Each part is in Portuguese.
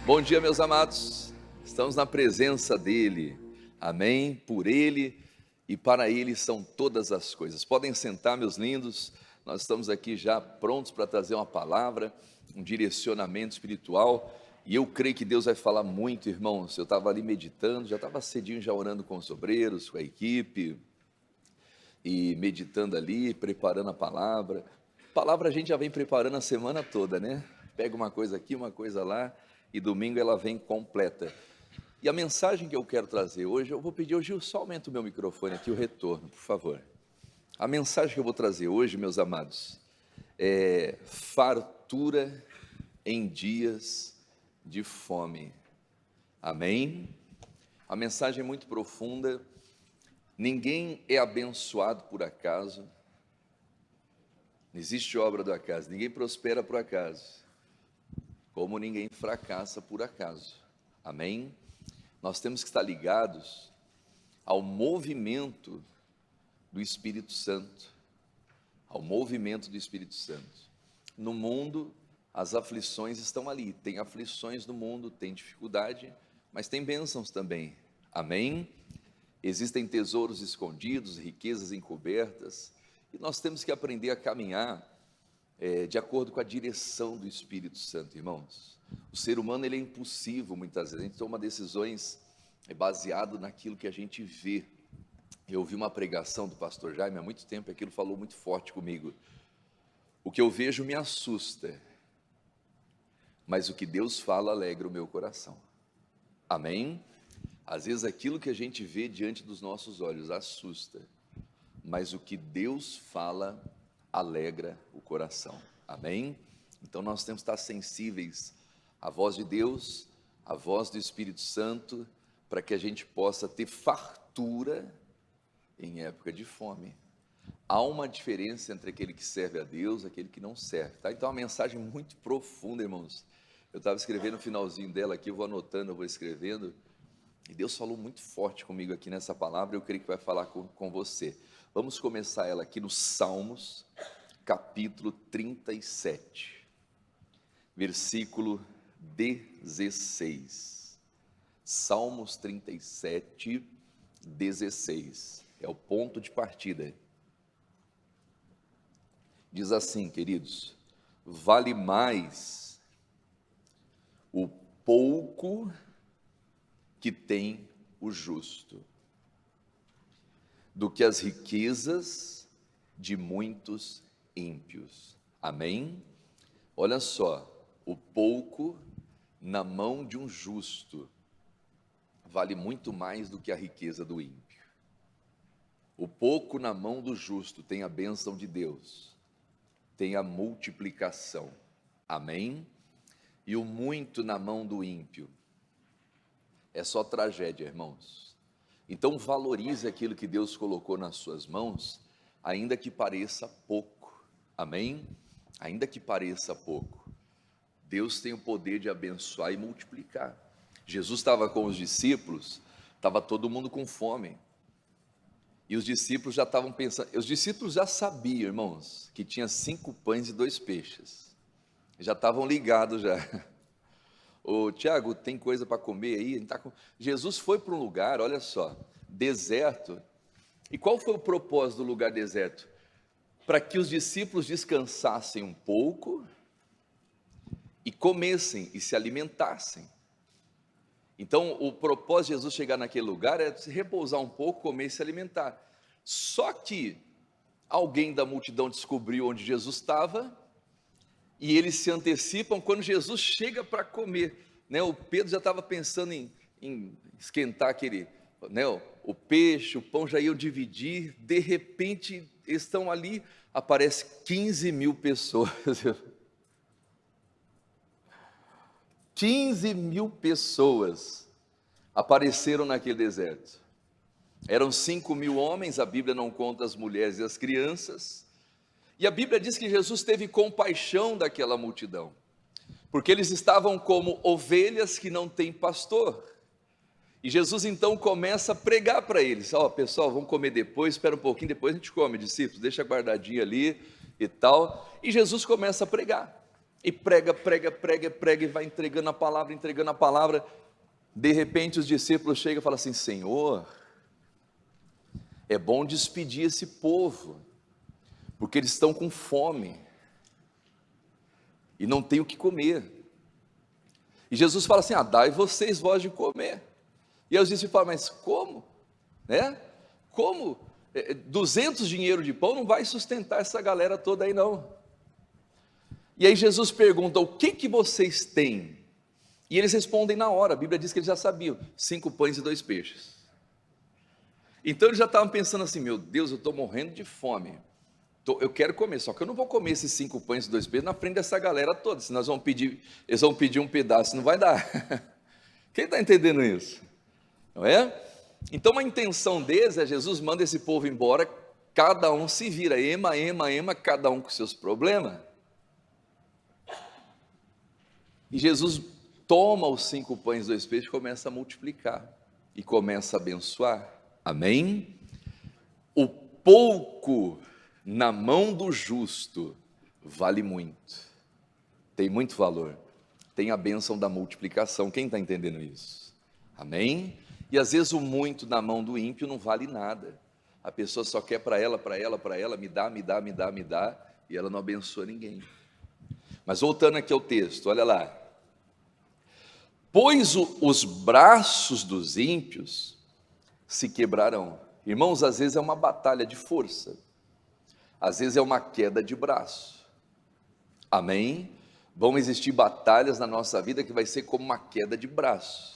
Bom dia, meus amados. Estamos na presença dEle. Amém? Por Ele e para Ele são todas as coisas. Podem sentar, meus lindos. Nós estamos aqui já prontos para trazer uma palavra, um direcionamento espiritual. E eu creio que Deus vai falar muito, irmãos. Eu estava ali meditando, já estava cedinho, já orando com os obreiros, com a equipe, e meditando ali, preparando a palavra. Palavra a gente já vem preparando a semana toda, né? Pega uma coisa aqui, uma coisa lá, e domingo ela vem completa. E a mensagem que eu quero trazer hoje, eu vou pedir ao Gil, só aumenta o meu microfone aqui, o retorno, por favor. A mensagem que eu vou trazer hoje, meus amados, é fartura em dias de fome. Amém? A mensagem é muito profunda. Ninguém é abençoado por acaso. Não existe obra do acaso. Ninguém prospera por acaso. Como ninguém fracassa por acaso. Amém? Nós temos que estar ligados ao movimento do Espírito Santo. Ao movimento do Espírito Santo. No mundo, as aflições estão ali. Tem aflições no mundo, tem dificuldade, mas tem bênçãos também. Amém? Existem tesouros escondidos, riquezas encobertas, e nós temos que aprender a caminhar de acordo com a direção do Espírito Santo, irmãos. O ser humano ele é impulsivo muitas vezes, a gente toma decisões baseado naquilo que a gente vê. Eu ouvi uma pregação do pastor Jaime há muito tempo, aquilo falou muito forte comigo. O que eu vejo me assusta, mas o que Deus fala alegra o meu coração. Amém? Às vezes aquilo que a gente vê diante dos nossos olhos assusta, mas o que Deus fala alegra o coração. Amém? Então nós temos que estar sensíveis à voz de Deus, à voz do Espírito Santo, para que a gente possa ter fartura em época de fome. Há uma diferença entre aquele que serve a Deus e aquele que não serve, tá? Então é uma mensagem muito profunda, irmãos. Eu estava escrevendo no finalzinho dela aqui, eu vou anotando, eu vou escrevendo, e Deus falou muito forte comigo aqui nessa palavra, eu creio que vai falar com você. Vamos começar ela aqui no Salmos, capítulo 37, versículo 16. Salmos 37, 16. É o ponto de partida. Diz assim, queridos: vale mais o pouco que tem o justo do que as riquezas de muitos ímpios. Amém? Olha só, o pouco na mão de um justo vale muito mais do que a riqueza do ímpio. O pouco na mão do justo tem a bênção de Deus, tem a multiplicação. Amém? E o muito na mão do ímpio é só tragédia, irmãos. Então valorize aquilo que Deus colocou nas suas mãos, ainda que pareça pouco. Amém? Ainda que pareça pouco. Deus tem o poder de abençoar e multiplicar. Jesus estava com os discípulos, estava todo mundo com fome. E os discípulos já estavam pensando, os discípulos já sabiam, irmãos, que tinha 5 pães e 2 peixes. Já estavam ligados já. Ô Tiago, tem coisa para comer aí? Jesus foi para um lugar, olha só, deserto. E qual foi o propósito do lugar deserto? Para que os discípulos descansassem um pouco e comessem e se alimentassem. Então o propósito de Jesus chegar naquele lugar é se repousar um pouco, comer e se alimentar. Só que alguém da multidão descobriu onde Jesus estava, e eles se antecipam quando Jesus chega para comer, né? O Pedro já estava pensando em esquentar aquele, né? O peixe, o pão já iam dividir. De repente estão ali, aparece 15 mil pessoas. 15 mil pessoas apareceram naquele deserto. Eram 5 mil homens, a Bíblia não conta as mulheres e as crianças. E a Bíblia diz que Jesus teve compaixão daquela multidão, porque eles estavam como ovelhas que não têm pastor. E Jesus então começa a pregar para eles: ó, pessoal, vamos comer depois, espera um pouquinho, depois a gente come, discípulos, deixa guardadinho ali e tal. E Jesus começa a pregar. E prega, e vai entregando a palavra, De repente os discípulos chegam e falam assim: Senhor, é bom despedir esse povo, porque eles estão com fome, e não tem o que comer. E Jesus fala assim: dai vocês voz de comer. E aí os discípulos falam: mas como? Né? Como? 200 dinheiro de pão não vai sustentar essa galera toda aí não. E aí Jesus pergunta: o que vocês têm? E eles respondem na hora. A Bíblia diz que eles já sabiam: 5 pães e 2 peixes. Então eles já estavam pensando assim: meu Deus, eu estou morrendo de fome, eu quero comer, só que eu não vou comer esses 5 pães e 2 peixes na frente dessa galera toda, senão eles vão pedir um pedaço, não vai dar. Quem está entendendo isso? Não é? Então a intenção deles é: Jesus manda esse povo embora, cada um se vira, ema, cada um com seus problemas. E Jesus toma os 5 pães e 2 peixes, começa a multiplicar e começa a abençoar. Amém? O pouco na mão do justo vale muito, tem muito valor, tem a bênção da multiplicação. Quem está entendendo isso? Amém? E às vezes o muito na mão do ímpio não vale nada, a pessoa só quer para ela, me dá, e ela não abençoa ninguém. Mas voltando aqui ao texto, olha lá: pois os braços dos ímpios se quebrarão. Irmãos, às vezes é uma batalha de força, às vezes é uma queda de braço. Amém? Vão existir batalhas na nossa vida que vai ser como uma queda de braço.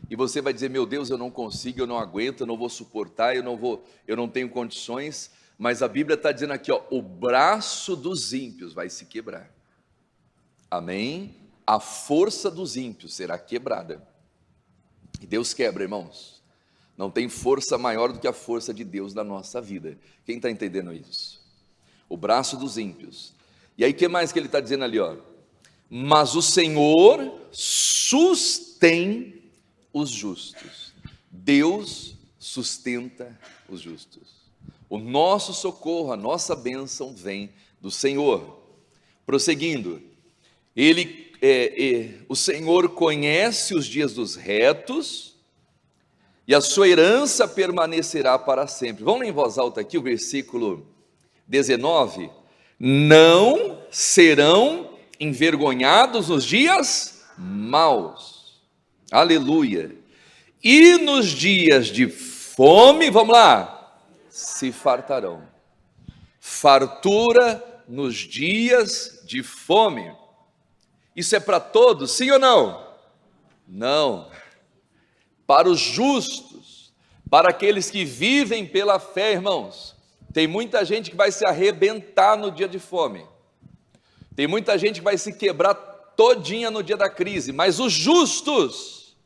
E você vai dizer: meu Deus, eu não consigo, eu não aguento, eu não vou suportar, eu não tenho condições. Mas a Bíblia está dizendo aqui, o braço dos ímpios vai se quebrar. Amém? A força dos ímpios será quebrada. E Deus quebra, irmãos. Não tem força maior do que a força de Deus na nossa vida. Quem está entendendo isso? O braço dos ímpios. E aí o que mais que ele está dizendo ali? Mas o Senhor sustém os justos. Deus sustenta os justos. O nosso socorro, a nossa bênção vem do Senhor. Prosseguindo, o Senhor conhece os dias dos retos, e a sua herança permanecerá para sempre. Vamos ler em voz alta aqui o versículo 19: não serão envergonhados nos dias maus, aleluia, e nos dias de fome, vamos lá, se fartarão. Fartura nos dias de fome. Isso é para todos, sim ou não? Não. Para os justos, para aqueles que vivem pela fé, irmãos. Tem muita gente que vai se arrebentar no dia de fome, tem muita gente que vai se quebrar todinha no dia da crise, mas os justos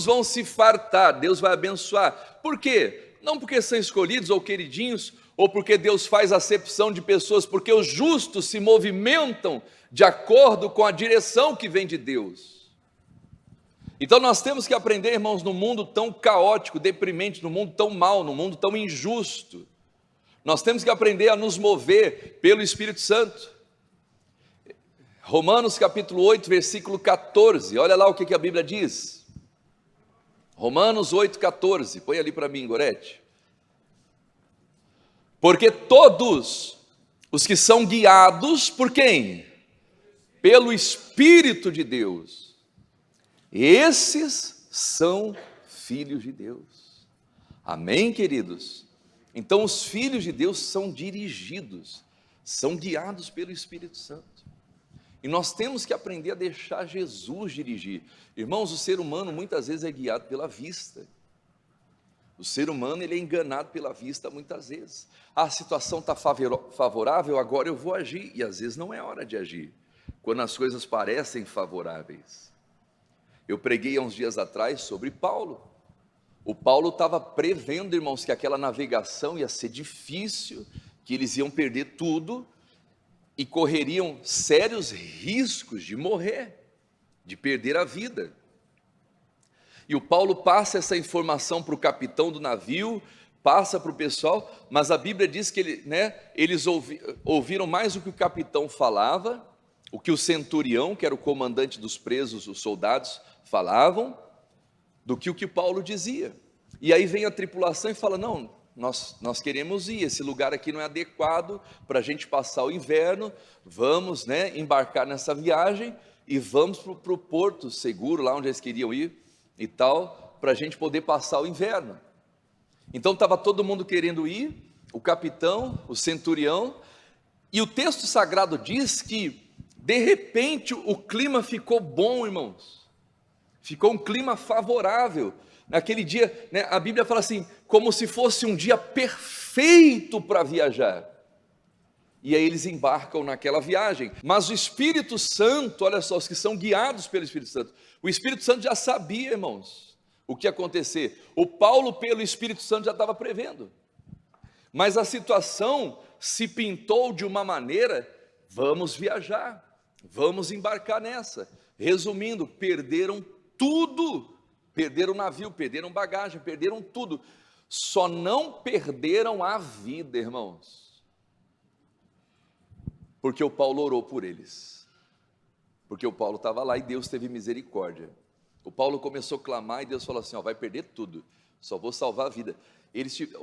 vão se fartar, Deus vai abençoar. Por quê? Não porque são escolhidos ou queridinhos, ou porque Deus faz acepção de pessoas, porque os justos se movimentam de acordo com a direção que vem de Deus. Então nós temos que aprender, irmãos, no mundo tão caótico, deprimente, no mundo tão mau, no mundo tão injusto, nós temos que aprender a nos mover pelo Espírito Santo. Romanos capítulo 8, versículo 14, olha lá o que a Bíblia diz. Romanos 8, 14, põe ali para mim, Gorete. Porque todos os que são guiados por quem? Pelo Espírito de Deus, esses são filhos de Deus. Amém, queridos? Então os filhos de Deus são dirigidos, são guiados pelo Espírito Santo. E nós temos que aprender a deixar Jesus dirigir. Irmãos, o ser humano muitas vezes é guiado pela vista. O ser humano, ele é enganado pela vista muitas vezes. A situação está favorável, agora eu vou agir. E às vezes não é hora de agir, quando as coisas parecem favoráveis. Eu preguei há uns dias atrás sobre Paulo. O Paulo estava prevendo, irmãos, que aquela navegação ia ser difícil, que eles iam perder tudo e correriam sérios riscos de morrer, de perder a vida. E o Paulo passa essa informação para o capitão do navio, passa para o pessoal, mas a Bíblia diz que eles ouviram mais o que o capitão falava, o que o centurião, que era o comandante dos presos, os soldados, falavam, do que o que Paulo dizia. E aí vem a tripulação e fala, não, nós queremos ir, esse lugar aqui não é adequado para a gente passar o inverno, vamos embarcar nessa viagem e vamos para o porto seguro, lá onde eles queriam ir e tal, para a gente poder passar o inverno. Então estava todo mundo querendo ir, o capitão, o centurião, e o texto sagrado diz que, de repente, o clima ficou bom, irmãos, ficou um clima favorável. Naquele dia, a Bíblia fala assim, como se fosse um dia perfeito para viajar. E aí eles embarcam naquela viagem. Mas o Espírito Santo, olha só, os que são guiados pelo Espírito Santo, o Espírito Santo já sabia, irmãos, o que ia acontecer. O Paulo, pelo Espírito Santo, já estava prevendo. Mas a situação se pintou de uma maneira, vamos viajar, vamos embarcar nessa. Resumindo, perderam tudo. Perderam o navio, perderam bagagem, perderam tudo. Só não perderam a vida, irmãos. Porque o Paulo orou por eles. Porque o Paulo estava lá e Deus teve misericórdia. O Paulo começou a clamar e Deus falou assim, vai perder tudo, só vou salvar a vida.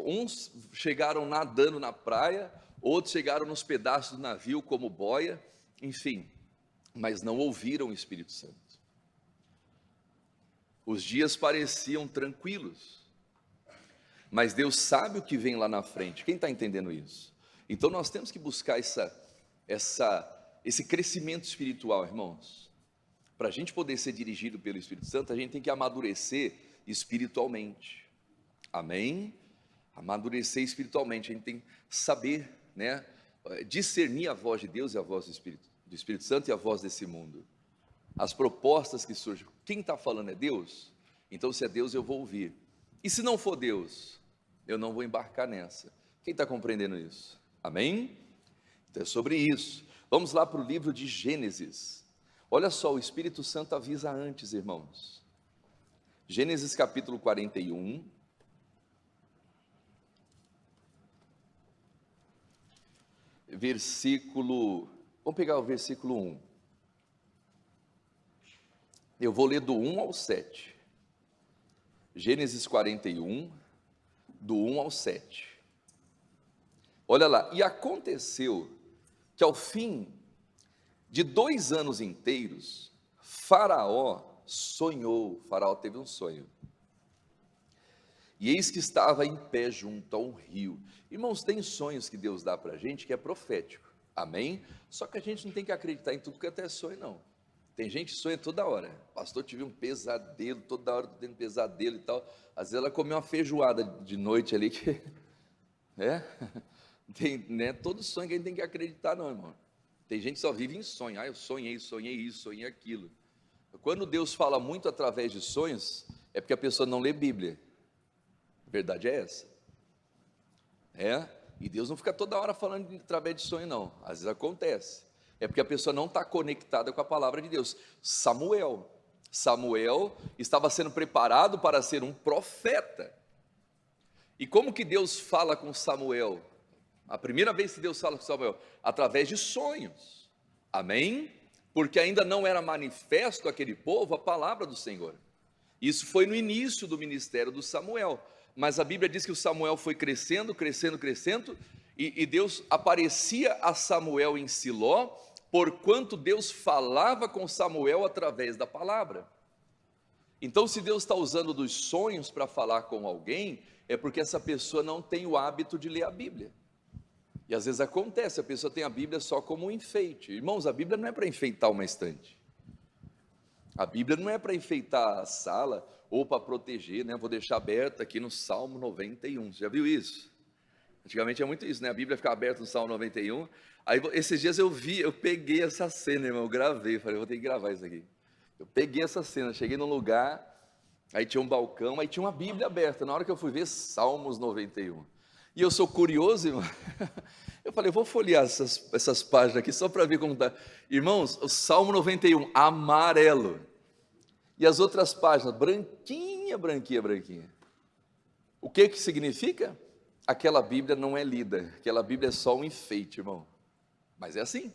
Uns chegaram nadando na praia, outros chegaram nos pedaços do navio como boia, enfim, mas não ouviram o Espírito Santo. Os dias pareciam tranquilos, mas Deus sabe o que vem lá na frente. Quem está entendendo isso? Então nós temos que buscar esse crescimento espiritual, irmãos. Para a gente poder ser dirigido pelo Espírito Santo, a gente tem que amadurecer espiritualmente. Amém? Amadurecer espiritualmente, a gente tem que saber, discernir a voz de Deus e a voz do Espírito Santo e a voz desse mundo. As propostas que surgem, quem está falando é Deus? Então se é Deus eu vou ouvir, e se não for Deus, eu não vou embarcar nessa. Quem está compreendendo isso? Amém? Então é sobre isso. Vamos lá para o livro de Gênesis. Olha só, o Espírito Santo avisa antes, irmãos. Gênesis capítulo 41, vamos pegar o versículo 1. Eu vou ler do 1 ao 7. Gênesis 41, do 1 ao 7. Olha lá, e aconteceu que ao fim de 2 anos inteiros, Faraó teve um sonho. E eis que estava em pé junto a um rio. Irmãos, tem sonhos que Deus dá para a gente que é profético, amém? Só que a gente não tem que acreditar em tudo que até sonho, não. Tem gente que sonha toda hora. Pastor, tive um pesadelo, toda hora estou tendo pesadelo e tal. Às vezes ela comeu uma feijoada de noite ali, que todo sonho que a gente tem que acreditar, não, irmão. Tem gente que só vive em sonho. Eu sonhei isso, sonhei aquilo. Quando Deus fala muito através de sonhos, é porque a pessoa não lê Bíblia. A verdade é essa. E Deus não fica toda hora falando através de sonho, não. Às vezes acontece. É porque a pessoa não está conectada com a palavra de Deus. Samuel estava sendo preparado para ser um profeta. E como que Deus fala com Samuel? A primeira vez que Deus fala com Samuel, através de sonhos. Amém? Porque ainda não era manifesto àquele povo a palavra do Senhor. Isso foi no início do ministério do Samuel. Mas a Bíblia diz que o Samuel foi crescendo, e Deus aparecia a Samuel em Siló, porquanto Deus falava com Samuel através da palavra. Então, se Deus está usando dos sonhos para falar com alguém, é porque essa pessoa não tem o hábito de ler a Bíblia. E às vezes acontece, a pessoa tem a Bíblia só como um enfeite. Irmãos, a Bíblia não é para enfeitar uma estante. A Bíblia não é para enfeitar a sala ou para proteger, Vou deixar aberta aqui no Salmo 91. Você já viu isso? Antigamente é muito isso, A Bíblia fica aberta no Salmo 91. Aí esses dias eu peguei essa cena, irmão, eu gravei, falei, vou ter que gravar isso aqui. Eu peguei essa cena, cheguei num lugar, aí tinha um balcão, aí tinha uma Bíblia aberta. Na hora que eu fui ver, Salmos 91. E eu sou curioso, irmão. Eu falei, vou folhear essas páginas aqui só para ver como está. Irmãos, o Salmo 91, amarelo. E as outras páginas, branquinha. O que significa? aquela Bíblia não é lida, aquela Bíblia é só um enfeite, irmão. Mas é assim.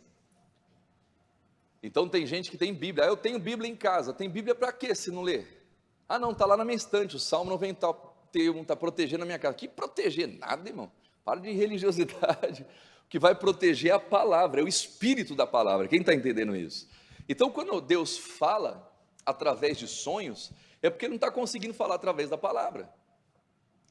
Então tem gente que tem Bíblia, eu tenho Bíblia em casa, tem Bíblia para quê se não ler? Ah não, está lá na minha estante, o Salmo 91 está protegendo a minha casa. Que proteger nada, irmão, para de religiosidade, o que vai proteger é a palavra, é o espírito da palavra, quem está entendendo isso? Então quando Deus fala através de sonhos, é porque ele não está conseguindo falar através da palavra,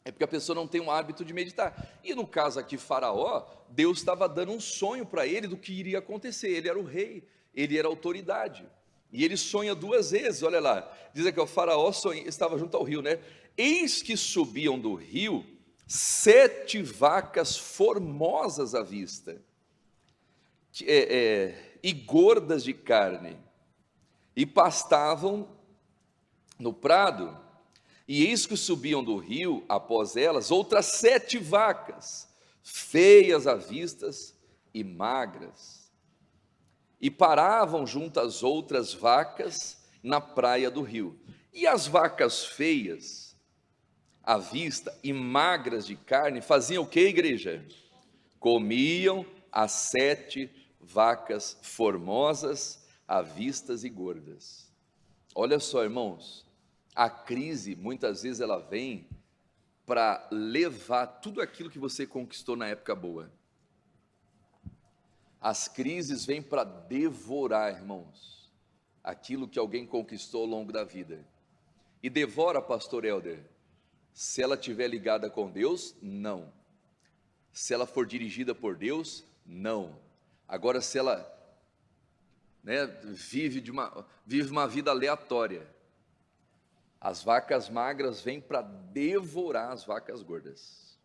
é porque a pessoa não tem um hábito de meditar. E no caso aqui, Faraó, Deus estava dando um sonho para ele do que iria acontecer. Ele era o rei, ele era a autoridade. E ele sonha duas vezes, olha lá. Diz aqui, o Faraó estava junto ao rio, né? Eis que subiam do rio 7 vacas formosas à vista, e gordas de carne, e pastavam no prado. E eis que subiam do rio, após elas, outras 7 vacas, feias à vista e magras, e paravam junto às outras vacas na praia do rio. E as vacas feias à vista e magras de carne faziam o que, igreja? Comiam as 7 vacas formosas à vistas e gordas. Olha só, irmãos, a crise, muitas vezes ela vem para levar tudo aquilo que você conquistou na época boa. As crises vêm para devorar, irmãos, aquilo que alguém conquistou ao longo da vida. E devora, pastor Helder, se ela estiver ligada com Deus, não. Se ela for dirigida por Deus, não. Agora, se ela vive uma vida aleatória, as vacas magras vêm para devorar as vacas gordas.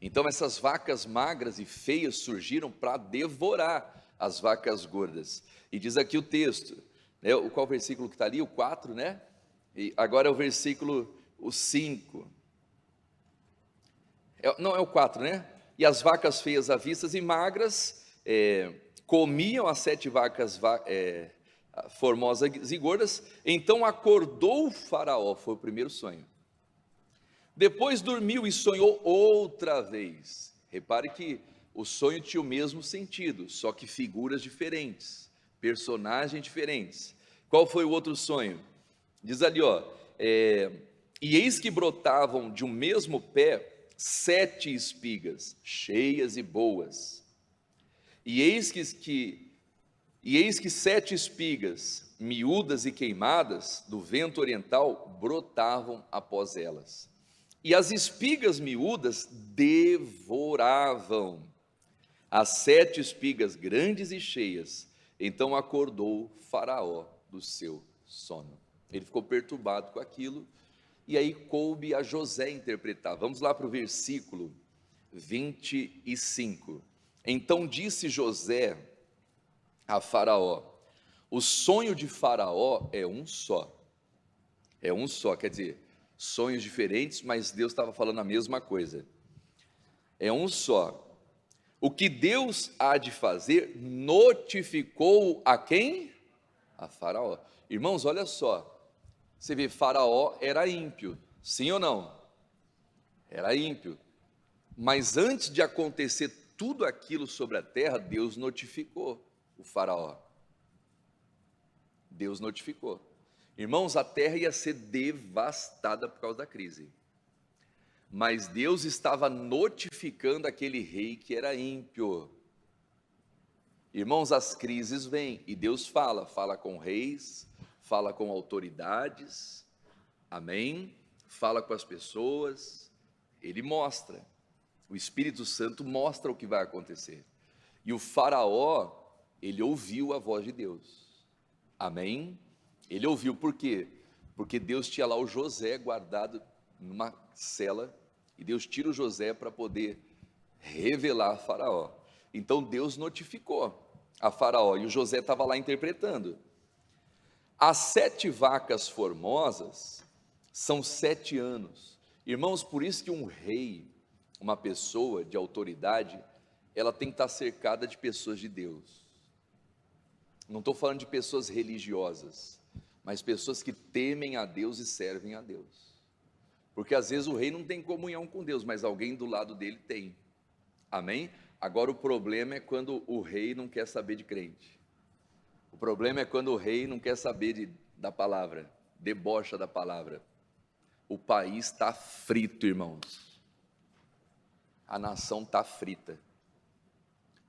Então essas vacas magras e feias surgiram para devorar as vacas gordas. E diz aqui o texto, né, qual versículo que está ali? O 4, né? E agora é o versículo 5. Não, é o 4, né? E as vacas feias à vista e magras comiam as 7 vacas formosas e gordas. Então acordou o Faraó, foi o primeiro sonho. Depois dormiu e sonhou outra vez. Repare que o sonho tinha o mesmo sentido, só que figuras diferentes, personagens diferentes. Qual foi o outro sonho? Diz ali, e eis que brotavam de um mesmo pé 7 espigas, cheias e boas. E eis que 7 espigas, miúdas e queimadas, do vento oriental, brotavam após elas. E as espigas miúdas devoravam as 7 espigas grandes e cheias. Então acordou Faraó do seu sono. Ele ficou perturbado com aquilo, e aí coube a José interpretar. Vamos lá para o versículo 25. Então disse José a Faraó: o sonho de Faraó é um só. É um só, quer dizer, sonhos diferentes, mas Deus estava falando a mesma coisa. É um só. O que Deus há de fazer, notificou a quem? A Faraó. Irmãos, olha só. Você vê, Faraó era ímpio, sim ou não? Era ímpio. Mas antes de acontecer tudo aquilo sobre a terra, Deus notificou o Faraó. Deus notificou. Irmãos, a terra ia ser devastada por causa da crise. Mas Deus estava notificando aquele rei que era ímpio. Irmãos, as crises vêm e Deus fala com reis, fala com autoridades, amém? Fala com as pessoas, Ele mostra. O Espírito Santo mostra o que vai acontecer. E o Faraó, ele ouviu a voz de Deus. Amém? Ele ouviu, por quê? Porque Deus tinha lá o José guardado numa cela, e Deus tira o José para poder revelar a Faraó. Então Deus notificou a Faraó, e o José estava lá interpretando. As 7 vacas formosas são 7 anos. Irmãos, por isso que um rei, uma pessoa de autoridade, ela tem que estar cercada de pessoas de Deus. Não estou falando de pessoas religiosas, mas pessoas que temem a Deus e servem a Deus. Porque às vezes o rei não tem comunhão com Deus, mas alguém do lado dele tem. Amém? Agora o problema é quando o rei não quer saber de crente. O problema é quando o rei não quer saber da palavra, debocha da palavra. O país está frito, irmãos. A nação está frita.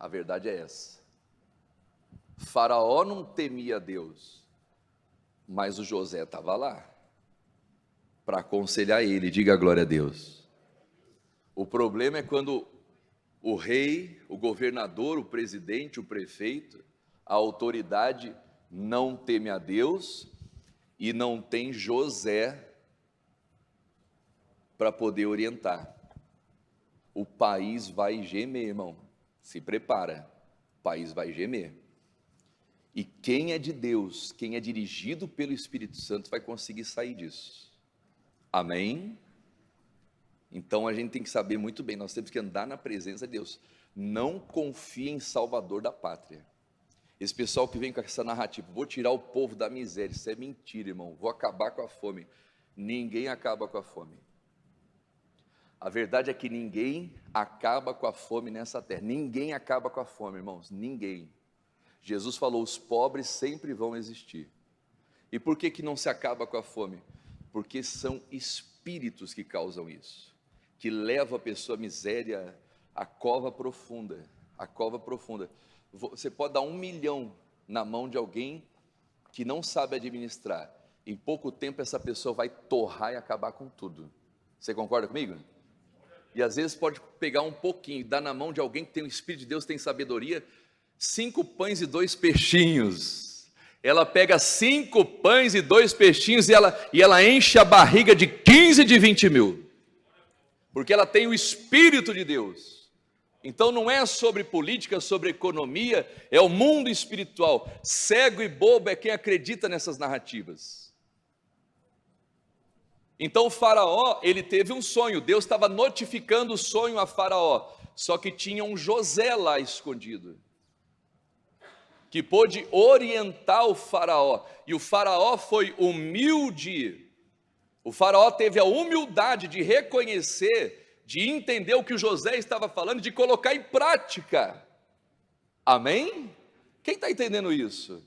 A verdade é essa. Faraó não temia Deus, mas o José estava lá para aconselhar ele. Diga glória a Deus. O problema é quando o rei, o governador, o presidente, o prefeito, a autoridade não teme a Deus e não tem José para poder orientar. O país vai gemer, irmão. Se prepara, o país vai gemer. E quem é de Deus, quem é dirigido pelo Espírito Santo vai conseguir sair disso. Amém? Então a gente tem que saber muito bem, nós temos que andar na presença de Deus. Não confie em Salvador da pátria. Esse pessoal que vem com essa narrativa, vou tirar o povo da miséria, isso é mentira, irmão, vou acabar com a fome. Ninguém acaba com a fome. A verdade é que ninguém acaba com a fome nessa terra. Ninguém acaba com a fome, irmãos, ninguém. Jesus falou, os pobres sempre vão existir. E por que não se acaba com a fome? Porque são espíritos que causam isso, que levam a pessoa à miséria, à cova profunda, Você pode dar 1 milhão na mão de alguém que não sabe administrar, em pouco tempo essa pessoa vai torrar e acabar com tudo. Você concorda comigo? E às vezes pode pegar um pouquinho, dar na mão de alguém que tem o Espírito de Deus, tem sabedoria, 5 pães e 2 peixinhos. Ela pega 5 pães e 2 peixinhos e ela enche a barriga de 15, de 20 mil. Porque ela tem o Espírito de Deus. Então não é sobre política, sobre economia, é o mundo espiritual. Cego e bobo é quem acredita nessas narrativas. Então o faraó, ele teve um sonho, Deus estava notificando o sonho a faraó, só que tinha um José lá escondido, que pôde orientar o faraó, e o faraó foi humilde, o faraó teve a humildade de reconhecer, de entender o que o José estava falando, de colocar em prática, amém? Quem está entendendo isso?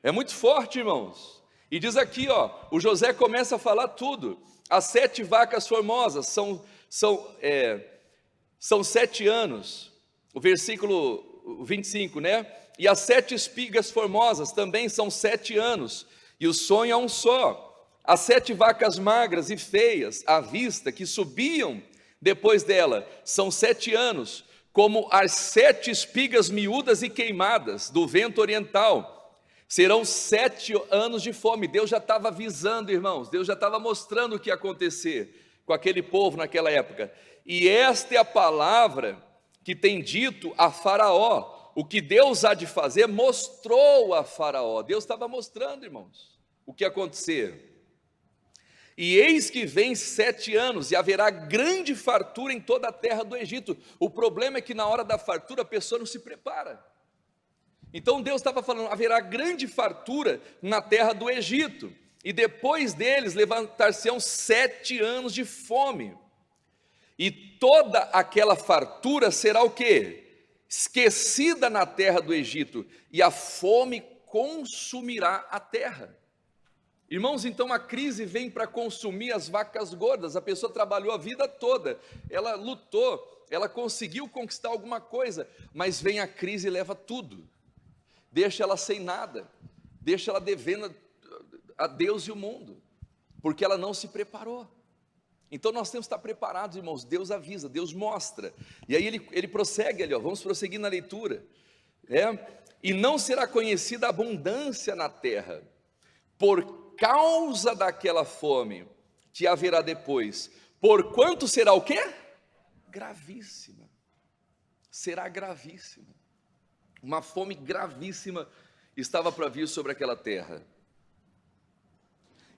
É muito forte, irmãos, e diz aqui, o José começa a falar tudo, as 7 vacas formosas, são 7 anos, o versículo 25, né? E as 7 espigas formosas também são 7 anos, e o sonho é um só. As 7 vacas magras e feias à vista, que subiam depois dela, são 7 anos, como as 7 espigas miúdas e queimadas do vento oriental. Serão 7 anos de fome. Deus já estava avisando, irmãos, Deus já estava mostrando o que ia acontecer com aquele povo naquela época. E esta é a palavra que tem dito a Faraó. O que Deus há de fazer, mostrou a Faraó. Deus estava mostrando, irmãos, o que ia acontecer. E eis que vem 7 anos, e haverá grande fartura em toda a terra do Egito. O problema é que na hora da fartura a pessoa não se prepara. Então Deus estava falando, haverá grande fartura na terra do Egito. E depois deles levantar-se-ão 7 anos de fome. E toda aquela fartura será o quê? Esquecida na terra do Egito, e a fome consumirá a terra. Irmãos, então a crise vem para consumir as vacas gordas. A pessoa trabalhou a vida toda, ela lutou, ela conseguiu conquistar alguma coisa, mas vem a crise e leva tudo, deixa ela sem nada, deixa ela devendo a Deus e o mundo, porque ela não se preparou. Então nós temos que estar preparados, irmãos. Deus avisa, Deus mostra, e aí ele prossegue ali, vamos prosseguir na leitura, e não será conhecida a abundância na terra, por causa daquela fome que haverá depois, porquanto será o quê? Gravíssima, será gravíssima, uma fome gravíssima estava para vir sobre aquela terra.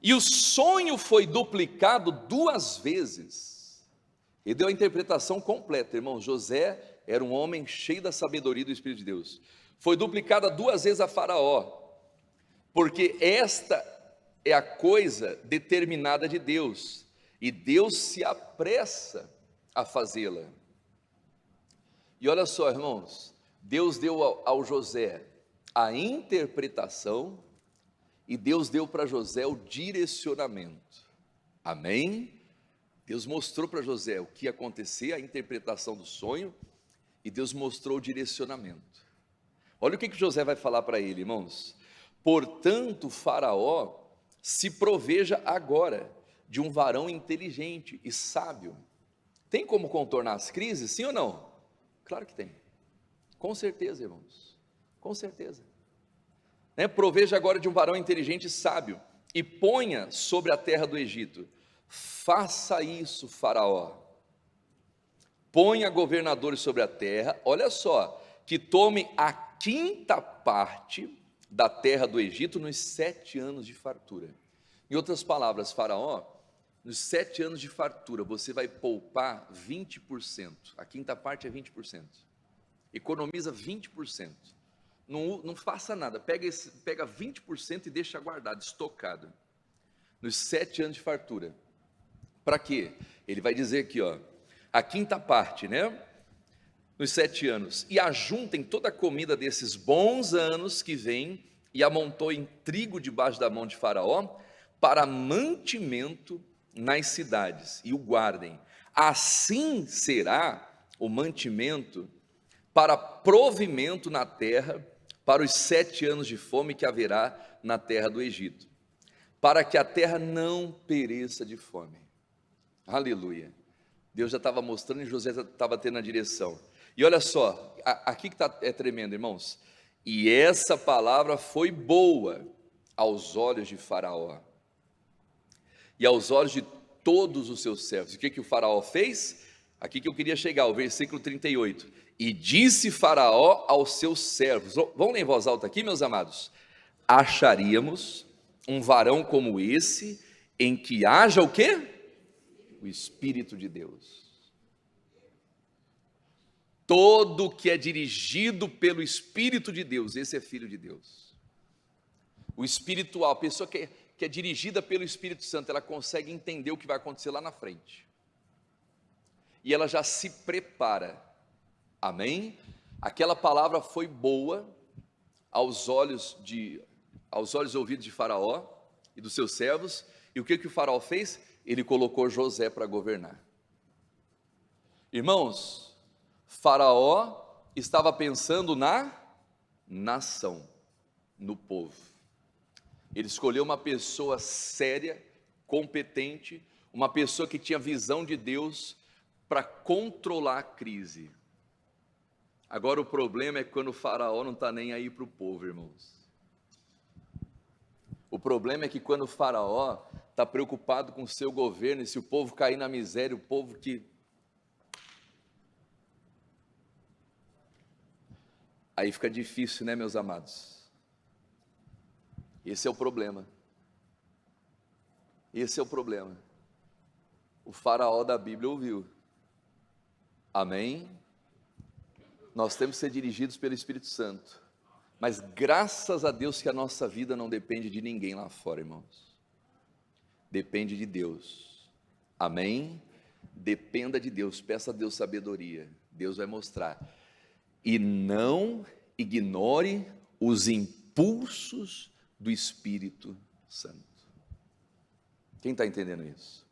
E o sonho foi duplicado 2 vezes, e deu a interpretação completa, irmãos. José era um homem cheio da sabedoria do Espírito de Deus. Foi duplicada 2 vezes a Faraó, porque esta é a coisa determinada de Deus, e Deus se apressa a fazê-la. E olha só, irmãos, Deus deu ao José a interpretação e Deus deu para José o direcionamento. Amém? Deus mostrou para José o que ia acontecer, a interpretação do sonho, e Deus mostrou o direcionamento. Olha o que José vai falar para ele, irmãos. Portanto, Faraó se proveja agora de um varão inteligente e sábio. Tem como contornar as crises, sim ou não? Claro que tem. Com certeza, irmãos. Com certeza. Proveja agora de um varão inteligente e sábio, e ponha sobre a terra do Egito. Faça isso, Faraó. Ponha governadores sobre a terra. Olha só, que tome a quinta parte da terra do Egito nos 7 anos de fartura. Em outras palavras, Faraó, nos 7 anos de fartura, você vai poupar 20%. A quinta parte é 20%. Economiza 20%. Não faça nada, pega 20% e deixa guardado, estocado. Nos 7 anos de fartura. Para quê? Ele vai dizer aqui, ó, a quinta parte, nos 7 anos, e ajuntem toda a comida desses bons anos que vêm, e amontoem trigo debaixo da mão de Faraó, para mantimento nas cidades, e o guardem. Assim será o mantimento para provimento na terra, para os 7 anos de fome que haverá na terra do Egito, para que a terra não pereça de fome. Aleluia. Deus já estava mostrando e José estava tendo a direção. E olha só, aqui que é tremendo, irmãos. E essa palavra foi boa aos olhos de Faraó e aos olhos de todos os seus servos. E o que o Faraó fez? Aqui que eu queria chegar, o versículo 38. E disse Faraó aos seus servos, vamos ler em voz alta aqui, meus amados: acharíamos um varão como esse, em que haja o quê? O Espírito de Deus. Todo que é dirigido pelo Espírito de Deus, esse é filho de Deus. O espiritual, a pessoa que é dirigida pelo Espírito Santo, ela consegue entender o que vai acontecer lá na frente. E ela já se prepara. Amém? Aquela palavra foi boa aos olhos e ouvidos de Faraó e dos seus servos. E o que o Faraó fez? Ele colocou José para governar. Irmãos, Faraó estava pensando na nação, no povo. Ele escolheu uma pessoa séria, competente, uma pessoa que tinha visão de Deus para controlar a crise. Agora o problema é quando o Faraó não está nem aí para o povo, irmãos. O problema é que quando o Faraó está preocupado com o seu governo, e se o povo cair na miséria, o povo que... Aí fica difícil, meus amados? Esse é o problema. Esse é o problema. O Faraó da Bíblia ouviu. Amém? Nós temos que ser dirigidos pelo Espírito Santo. Mas graças a Deus que a nossa vida não depende de ninguém lá fora, irmãos. Depende de Deus. Amém? Dependa de Deus, peça a Deus sabedoria. Deus vai mostrar. E não ignore os impulsos do Espírito Santo. Quem está entendendo isso?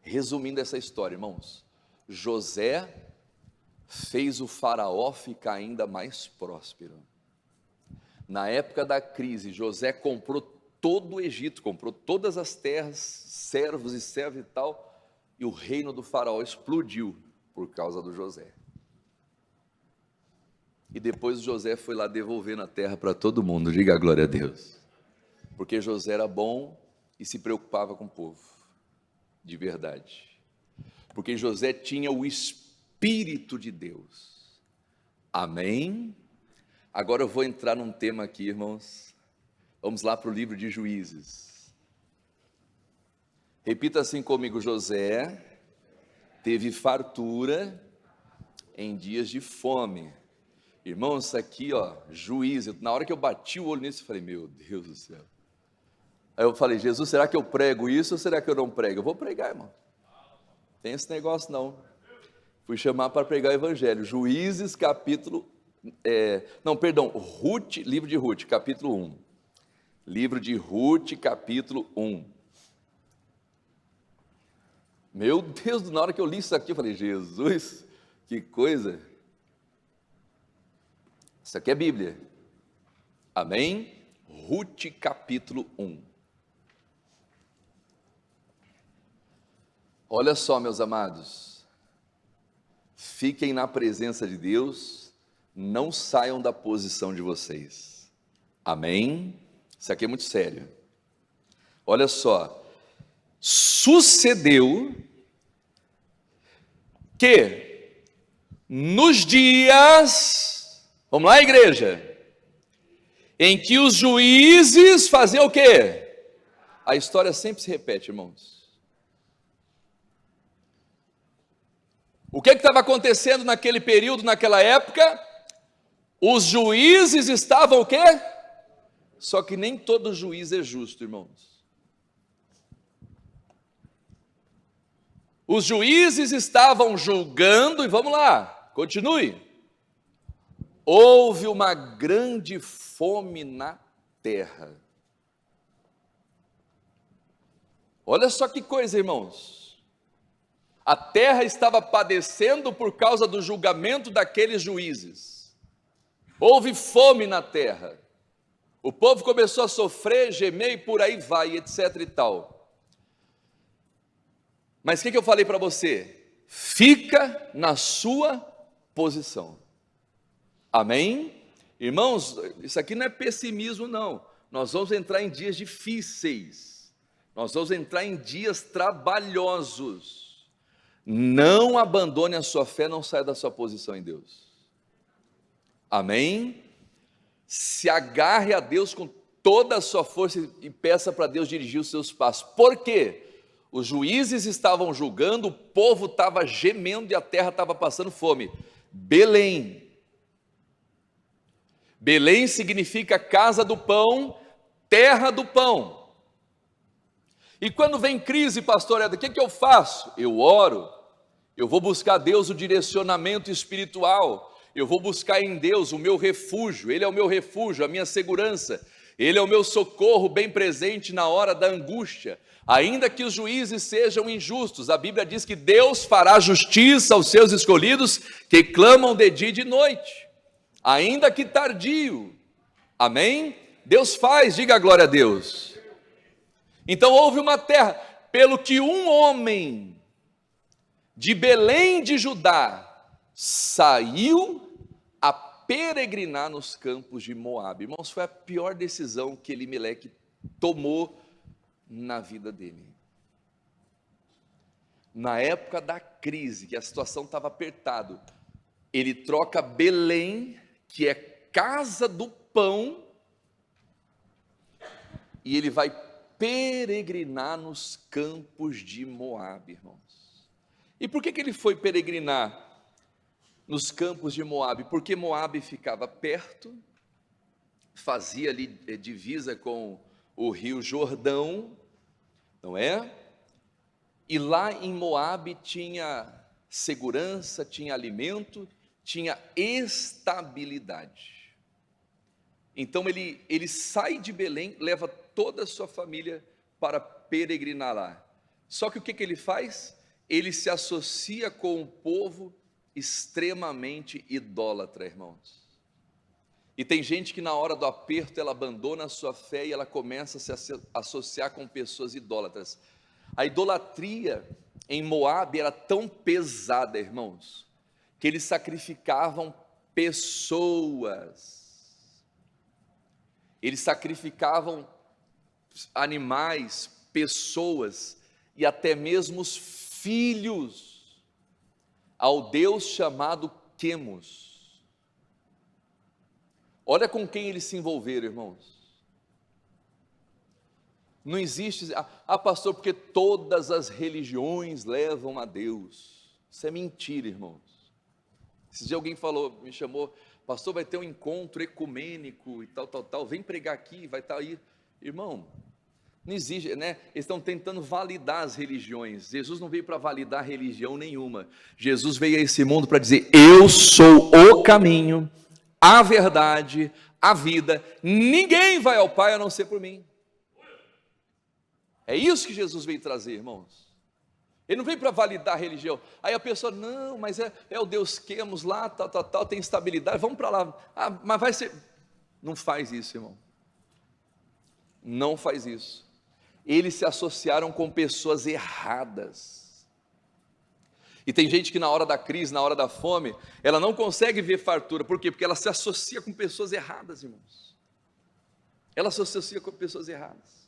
Resumindo essa história, irmãos, José fez o Faraó ficar ainda mais próspero. Na época da crise, José comprou todo o Egito, comprou todas as terras, servos e servas e tal, e o reino do Faraó explodiu por causa do José. E depois José foi lá devolvendo a terra para todo mundo, diga a glória a Deus. Porque José era bom e se preocupava com o povo, de verdade. Porque José tinha o Espírito de Deus. Amém? Agora eu vou entrar num tema aqui, irmãos. Vamos lá para o livro de Juízes. Repita assim comigo: José teve fartura em dias de fome. Irmãos, isso aqui, Juízes. Na hora que eu bati o olho nisso, eu falei, meu Deus do céu. Aí eu falei, Jesus, será que eu prego isso ou será que eu não prego? Eu vou pregar, irmão. Tem esse negócio não. Fui chamar para pregar o evangelho. Juízes, capítulo... Ruth, livro de Ruth, capítulo 1. Livro de Ruth, capítulo 1. Meu Deus, na hora que eu li isso aqui, eu falei, Jesus, que coisa. Isso aqui é Bíblia. Amém? Ruth, capítulo 1. Olha só, meus amados. Fiquem na presença de Deus, não saiam da posição de vocês. Amém? Isso aqui é muito sério. Olha só. Sucedeu que nos dias, vamos lá, igreja, em que os juízes faziam o quê? A história sempre se repete, irmãos. O que estava acontecendo naquele período, naquela época? Os juízes estavam o quê? Só que nem todo juiz é justo, irmãos. Os juízes estavam julgando, e vamos lá, continue. Houve uma grande fome na terra. Olha só que coisa, irmãos. A terra estava padecendo por causa do julgamento daqueles juízes. Houve fome na terra. O povo começou a sofrer, gemer e por aí vai, etc e tal. Mas o que eu falei para você? Fica na sua posição. Amém? Irmãos, isso aqui não é pessimismo não. Nós vamos entrar em dias difíceis. Nós vamos entrar em dias trabalhosos. Não abandone a sua fé, não saia da sua posição em Deus. Amém? Se agarre a Deus com toda a sua força e peça para Deus dirigir os seus passos. Por quê? Os juízes estavam julgando, o povo estava gemendo e a terra estava passando fome. Belém. Belém significa casa do pão, terra do pão. E quando vem crise, pastor Eda, o que eu faço? Eu oro, eu vou buscar a Deus o direcionamento espiritual, eu vou buscar em Deus o meu refúgio, Ele é o meu refúgio, a minha segurança, Ele é o meu socorro bem presente na hora da angústia. Ainda que os juízes sejam injustos, a Bíblia diz que Deus fará justiça aos seus escolhidos que clamam de dia e de noite, ainda que tardio. Amém? Deus faz, diga a glória a Deus. Então houve uma terra, pelo que um homem de Belém de Judá saiu a peregrinar nos campos de Moabe. Irmãos, foi a pior decisão que Elimeleque tomou na vida dele. Na época da crise, que a situação estava apertada, ele troca Belém, que é casa do pão, e ele vai peregrinar nos campos de Moabe, irmãos. E por que ele foi peregrinar nos campos de Moabe? Porque Moabe ficava perto, fazia ali divisa com o rio Jordão, não é? E lá em Moabe tinha segurança, tinha alimento, tinha estabilidade. Então ele sai de Belém, leva toda a sua família para peregrinar lá. Só que o que ele faz? Ele se associa com um povo extremamente idólatra, irmãos. E tem gente que na hora do aperto ela abandona a sua fé e ela começa a se associar com pessoas idólatras. A idolatria em Moabe era tão pesada, irmãos, que eles sacrificavam pessoas. Eles sacrificavam animais, pessoas e até mesmo os filhos ao Deus chamado Quemos. Olha com quem eles se envolveram, irmãos. Não existe, pastor, porque todas as religiões levam a Deus. Isso é mentira, irmãos. Esse dia alguém falou, me chamou, pastor, vai ter um encontro ecumênico e tal, vem pregar aqui, vai estar aí. Irmão, Não existe, né? Eles estão tentando validar as religiões. Jesus não veio para validar religião nenhuma. Jesus veio a esse mundo para dizer: eu sou o caminho, a verdade, a vida. Ninguém vai ao Pai a não ser por mim. É isso que Jesus veio trazer, irmãos. Ele não veio para validar a religião. Aí a pessoa: não, mas é o Deus Quemos lá, tal, tem estabilidade, vamos para lá. Ah, mas vai ser. Não faz isso, irmão. Não faz isso. Eles se associaram com pessoas erradas. E tem gente que na hora da crise, na hora da fome, ela não consegue ver fartura. Por quê? Porque ela se associa com pessoas erradas, irmãos. Ela se associa com pessoas erradas.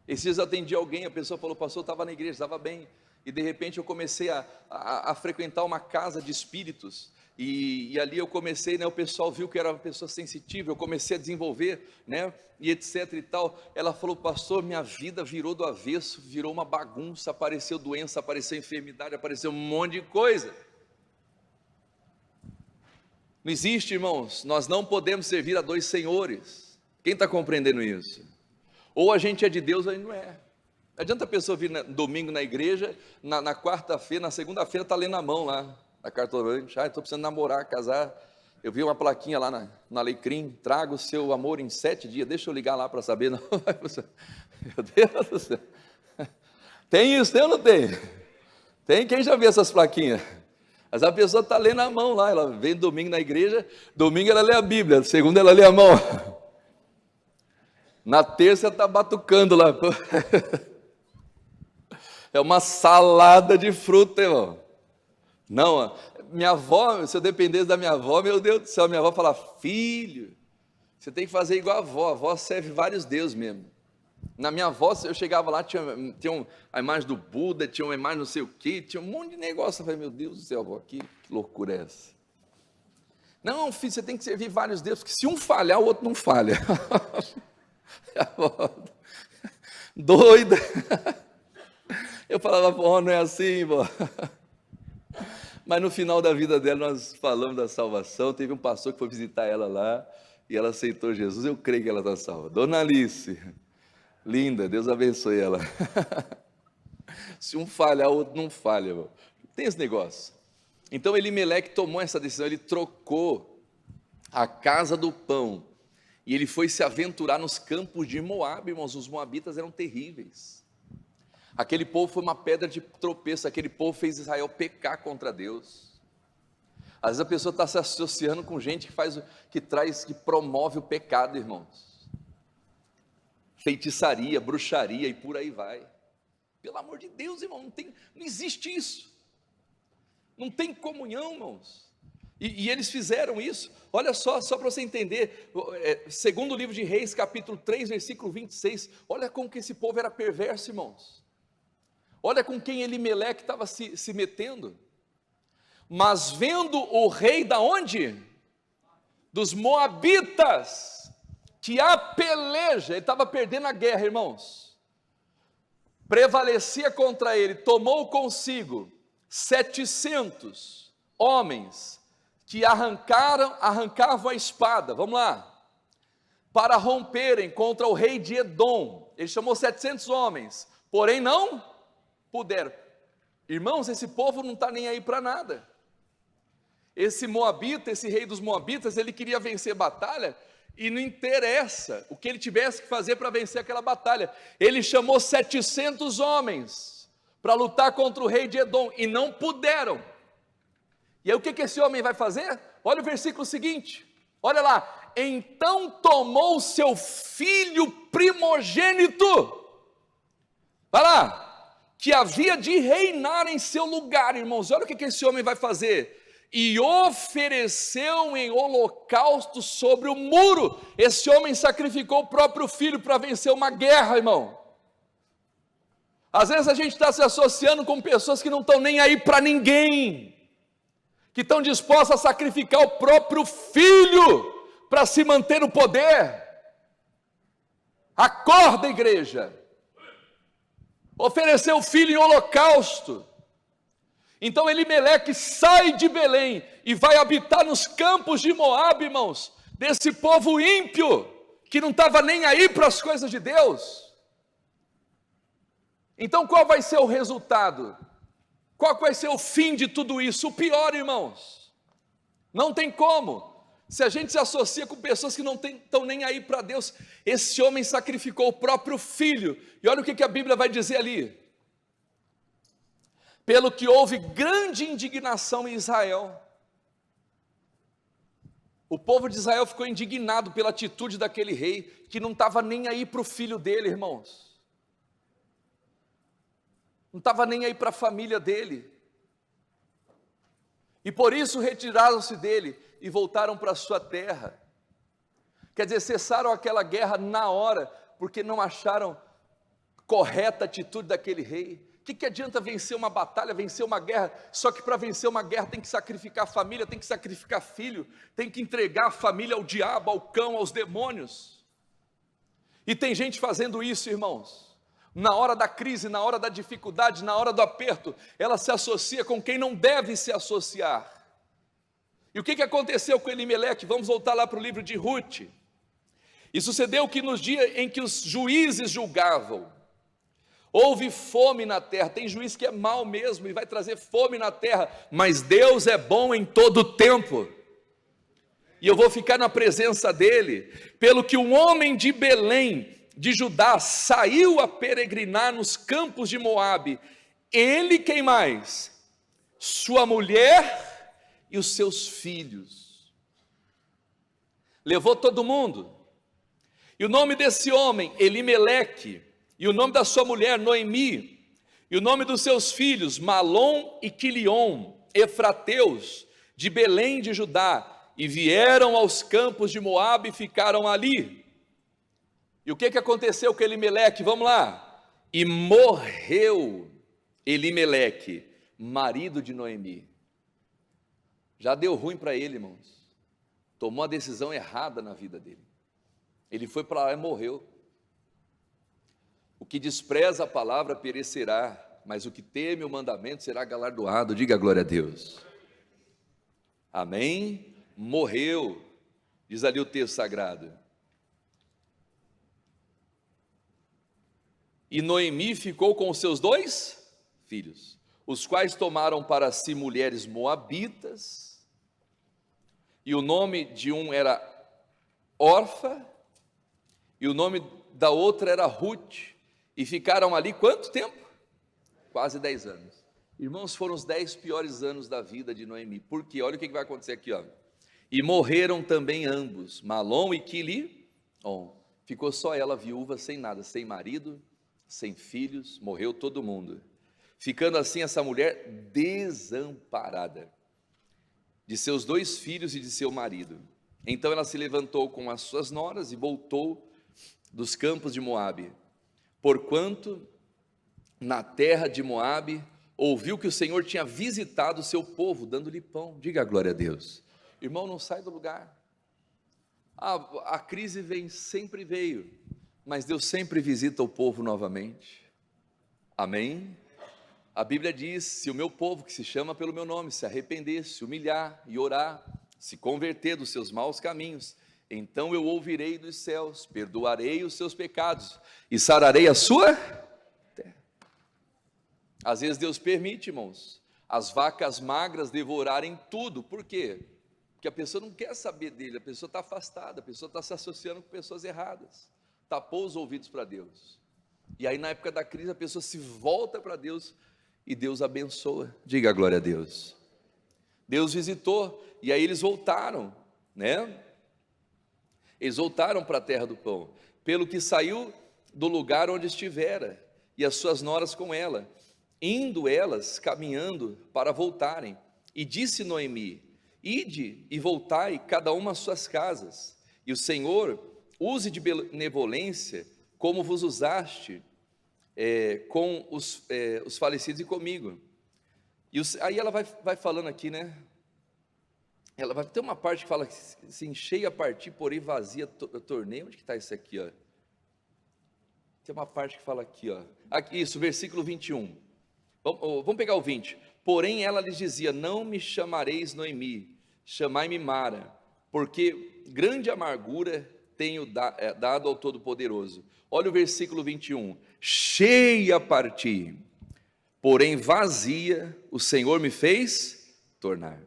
Esses dias eu atendi alguém, a pessoa falou: pastor, eu estava na igreja, estava bem. E de repente eu comecei a frequentar uma casa de espíritos. E ali eu comecei, né, o pessoal viu que eu era uma pessoa sensitiva, eu comecei a desenvolver, né, e etc e tal. Ela falou: pastor, minha vida virou do avesso, virou uma bagunça, apareceu doença, apareceu enfermidade, apareceu um monte de coisa. Não existe, irmãos, nós não podemos servir a dois senhores. Quem está compreendendo isso? Ou a gente é de Deus ou a gente não é. Não adianta a pessoa vir domingo na igreja, na quarta-feira, na segunda-feira está lendo a mão lá, na cartomante: estou precisando namorar, casar. Eu vi uma plaquinha lá na Alecrim: traga o seu amor em 7 dias, deixa eu ligar lá para saber. Não, meu Deus do céu. Tem isso, tem ou não tem? Tem, quem já viu essas plaquinhas? Mas a pessoa está lendo a mão lá, ela vem domingo na igreja, domingo ela lê a Bíblia, segunda ela lê a mão. Na terça está batucando lá. É uma salada de fruta, irmão. Não, minha avó, se eu dependesse da minha avó, meu Deus do céu, minha avó fala: filho, você tem que fazer igual a avó serve vários deuses mesmo. Na minha avó, eu chegava lá, tinha a imagem do Buda, tinha uma imagem não sei o que, tinha um monte de negócio. Eu falei: meu Deus do céu, avó, que loucura é essa? Não, filho, você tem que servir vários deuses, porque se um falhar, o outro não falha. Doida. Eu falava: vó, não é assim, vó. Mas no final da vida dela, nós falamos da salvação. Teve um pastor que foi visitar ela lá, e ela aceitou Jesus. Eu creio que ela está salva. Dona Alice, linda, Deus abençoe ela. Se um falhar, o outro não falha, irmão. Tem esse negócio. Então Elimeleque tomou essa decisão, ele trocou a casa do pão, e ele foi se aventurar nos campos de Moabe, irmãos. Os moabitas eram terríveis. Aquele povo foi uma pedra de tropeço, aquele povo fez Israel pecar contra Deus. Às vezes a pessoa está se associando com gente que promove o pecado, irmãos. Feitiçaria, bruxaria e por aí vai. Pelo amor de Deus, irmão, não existe isso. Não tem comunhão, irmãos. E eles fizeram isso. Olha só para você entender, segundo o livro de Reis, capítulo 3, versículo 26, olha como que esse povo era perverso, irmãos. Olha com quem Elimeleque estava se metendo. Mas vendo o rei da onde? Dos Moabitas, que a peleja, ele estava perdendo a guerra, irmãos, prevalecia contra ele, tomou consigo 700 homens, que arrancavam a espada, vamos lá, para romperem contra o rei de Edom. Ele chamou 700 homens, porém não puderam. Irmãos, esse povo não está nem aí para nada. Esse Moabita, esse rei dos Moabitas, ele queria vencer a batalha, e não interessa o que ele tivesse que fazer para vencer aquela batalha. Ele chamou 700 homens para lutar contra o rei de Edom, e não puderam. E aí o que esse homem vai fazer? Olha o versículo seguinte, olha lá: então tomou seu filho primogênito, vai lá, que havia de reinar em seu lugar, irmãos. Olha o que esse homem vai fazer: e ofereceu em holocausto sobre o muro. Esse homem sacrificou o próprio filho para vencer uma guerra, irmão. Às vezes a gente está se associando com pessoas que não estão nem aí para ninguém, que estão dispostas a sacrificar o próprio filho para se manter no poder. Acorda, igreja. Ofereceu o filho em holocausto. Então Elimeleque sai de Belém e vai habitar nos campos de Moabe, irmãos, desse povo ímpio, que não estava nem aí para as coisas de Deus. Então qual vai ser o resultado? Qual vai ser o fim de tudo isso? O pior, irmãos, não tem como. Se a gente se associa com pessoas que não estão nem aí para Deus, esse homem sacrificou o próprio filho, e olha o que a Bíblia vai dizer ali: pelo que houve grande indignação em Israel. O povo de Israel ficou indignado pela atitude daquele rei, que não estava nem aí para o filho dele, irmãos, não estava nem aí para a família dele, e por isso retiraram-se dele, e voltaram para a sua terra. Quer dizer, cessaram aquela guerra na hora, porque não acharam correta a atitude daquele rei. O que adianta vencer uma batalha, vencer uma guerra? Só que para vencer uma guerra tem que sacrificar a família, tem que sacrificar filho, tem que entregar a família ao diabo, ao cão, aos demônios. E tem gente fazendo isso, irmãos. Na hora da crise, na hora da dificuldade, na hora do aperto, ela se associa com quem não deve se associar. E o que aconteceu com Elimeleque? Vamos voltar lá para o livro de Ruth. E sucedeu que nos dias em que os juízes julgavam, houve fome na terra. Tem juiz que é mau mesmo e vai trazer fome na terra, mas Deus é bom em todo o tempo, e eu vou ficar na presença dele. Pelo que um homem de Belém, de Judá, saiu a peregrinar nos campos de Moabe, ele, quem mais? Sua mulher e os seus filhos, levou todo mundo. E o nome desse homem, Elimeleque, e o nome da sua mulher, Noemi, e o nome dos seus filhos, Malom e Quilion, efrateus, de Belém de Judá, e vieram aos campos de Moabe e ficaram ali. E o que aconteceu com Elimeleque? Vamos lá. E morreu Elimeleque, marido de Noemi. Já deu ruim para ele, irmãos. Tomou a decisão errada na vida dele. Ele foi para lá e morreu. O que despreza a palavra perecerá, mas o que teme o mandamento será galardoado. Diga glória a Deus. Amém? Morreu, diz ali o texto sagrado. E Noemi ficou com os seus 2 filhos, os quais tomaram para si mulheres moabitas, e o nome de um era Orfa, e o nome da outra era Ruth, e ficaram ali quanto tempo? Quase 10 anos. Irmãos, foram os 10 piores anos da vida de Noemi. Por quê? Olha o que vai acontecer aqui, ó. E morreram também ambos, Malom e Quilion. Ficou só ela viúva, sem nada, sem marido, sem filhos, morreu todo mundo. Ficando assim essa mulher desamparada de seus 2 filhos e de seu marido. Então ela se levantou com as suas noras e voltou dos campos de Moabe, porquanto na terra de Moabe ouviu que o Senhor tinha visitado o seu povo, dando-lhe pão. Diga a glória a Deus. Irmão, não sai do lugar. A crise sempre veio, mas Deus sempre visita o povo novamente. Amém? A Bíblia diz: se o meu povo, que se chama pelo meu nome, se arrepender, se humilhar e orar, se converter dos seus maus caminhos, então eu ouvirei dos céus, perdoarei os seus pecados e sararei a sua terra. Às vezes Deus permite, irmãos, as vacas magras devorarem tudo. Por quê? Porque a pessoa não quer saber dele, a pessoa está afastada, a pessoa está se associando com pessoas erradas, tapou os ouvidos para Deus. E aí na época da crise a pessoa se volta para Deus e Deus abençoa. Diga a glória a Deus. Deus visitou, e aí eles voltaram, né? Eles voltaram para a terra do pão, pelo que saiu do lugar onde estivera, e as suas noras com ela, indo elas caminhando para voltarem. E disse Noemi: ide e voltai cada uma às suas casas, e o Senhor use de benevolência, como vos usaste com os falecidos e comigo. Aí ela vai falando aqui, né? Ela vai ter uma parte que fala assim: cheia a partir, porém vazia tornei. Onde que está isso aqui, ó? Tem uma parte que fala aqui, ó. Aqui, isso, versículo 21. Vamos pegar o 20. Porém ela lhes dizia: não me chamareis Noemi, chamai-me Mara, porque grande amargura tenho dado ao Todo-Poderoso. Olha o versículo 21. Cheia parti, porém vazia o Senhor me fez tornar.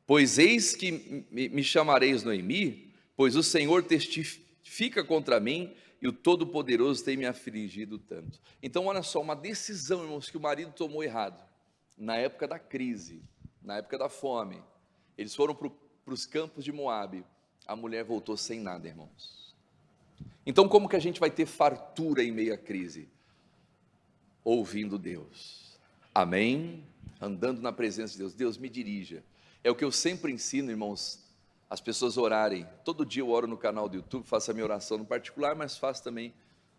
Pois eis que me chamareis Noemi, pois o Senhor testifica contra mim e o Todo-Poderoso tem me afligido tanto. Então olha só, uma decisão, irmãos, que o marido tomou errado, na época da crise, na época da fome. Eles foram para os campos de Moabe, a mulher voltou sem nada, irmãos. Então como que a gente vai ter fartura em meio à crise? Ouvindo Deus, amém? Andando na presença de Deus. Deus me dirija. É o que eu sempre ensino, irmãos, as pessoas orarem. Todo dia eu oro no canal do YouTube, faço a minha oração no particular, mas faço também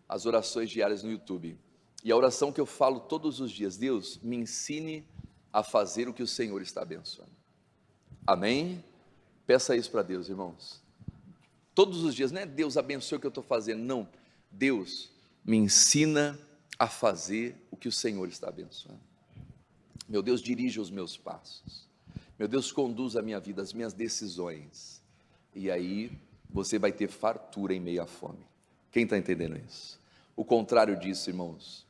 as orações diárias no YouTube. E a oração que eu falo todos os dias: Deus, me ensine a fazer o que o Senhor está abençoando. Amém? Peça isso para Deus, irmãos. Todos os dias, não é Deus abençoe o que eu estou fazendo, não. Deus, me ensina a fazer o que o Senhor está abençoando. Meu Deus, dirija os meus passos. Meu Deus, conduz a minha vida, as minhas decisões. E aí, você vai ter fartura em meio à fome. Quem está entendendo isso? O contrário disso, irmãos,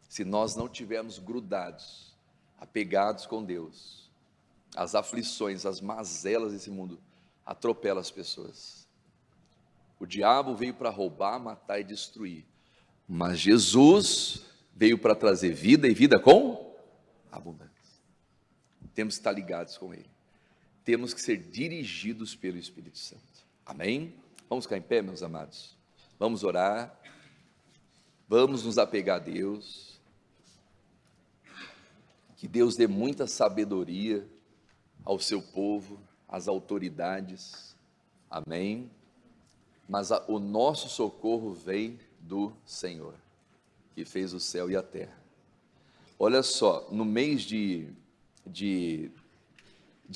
se nós não tivermos grudados, apegados com Deus, as aflições, as mazelas desse mundo atropelam as pessoas. O diabo veio para roubar, matar e destruir, mas Jesus veio para trazer vida e vida com abundância. Temos que estar ligados com Ele, temos que ser dirigidos pelo Espírito Santo, amém? Vamos ficar em pé, meus amados, vamos orar, vamos nos apegar a Deus, que Deus dê muita sabedoria ao seu povo, às autoridades, amém? Mas o nosso socorro vem do Senhor, que fez o céu e a terra. Olha só, no mês de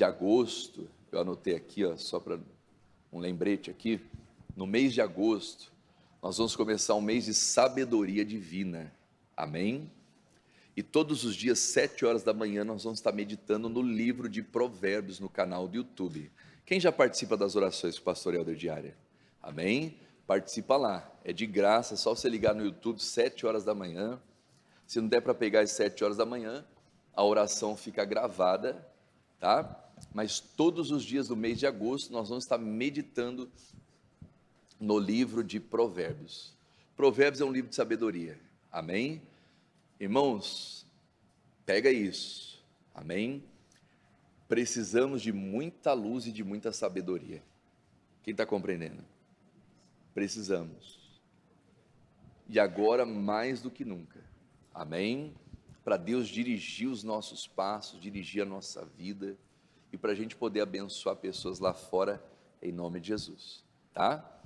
agosto, eu anotei aqui, ó, só para um lembrete aqui, no mês de agosto, nós vamos começar um mês de sabedoria divina, amém? E todos os dias, 7 horas da manhã, nós vamos estar meditando no livro de Provérbios, no canal do YouTube. Quem já participa das orações com o pastor Helder diária? Amém? Participa lá, é de graça, é só você ligar no YouTube, 7 horas da manhã. Se não der para pegar às 7 horas da manhã, a oração fica gravada, tá? Mas todos os dias do mês de agosto, nós vamos estar meditando no livro de Provérbios. Provérbios é um livro de sabedoria, amém? Irmãos, pega isso, amém? Precisamos de muita luz e de muita sabedoria. Quem está compreendendo? Precisamos, e agora mais do que nunca, amém? Para Deus dirigir os nossos passos, dirigir a nossa vida, e para a gente poder abençoar pessoas lá fora, em nome de Jesus, tá?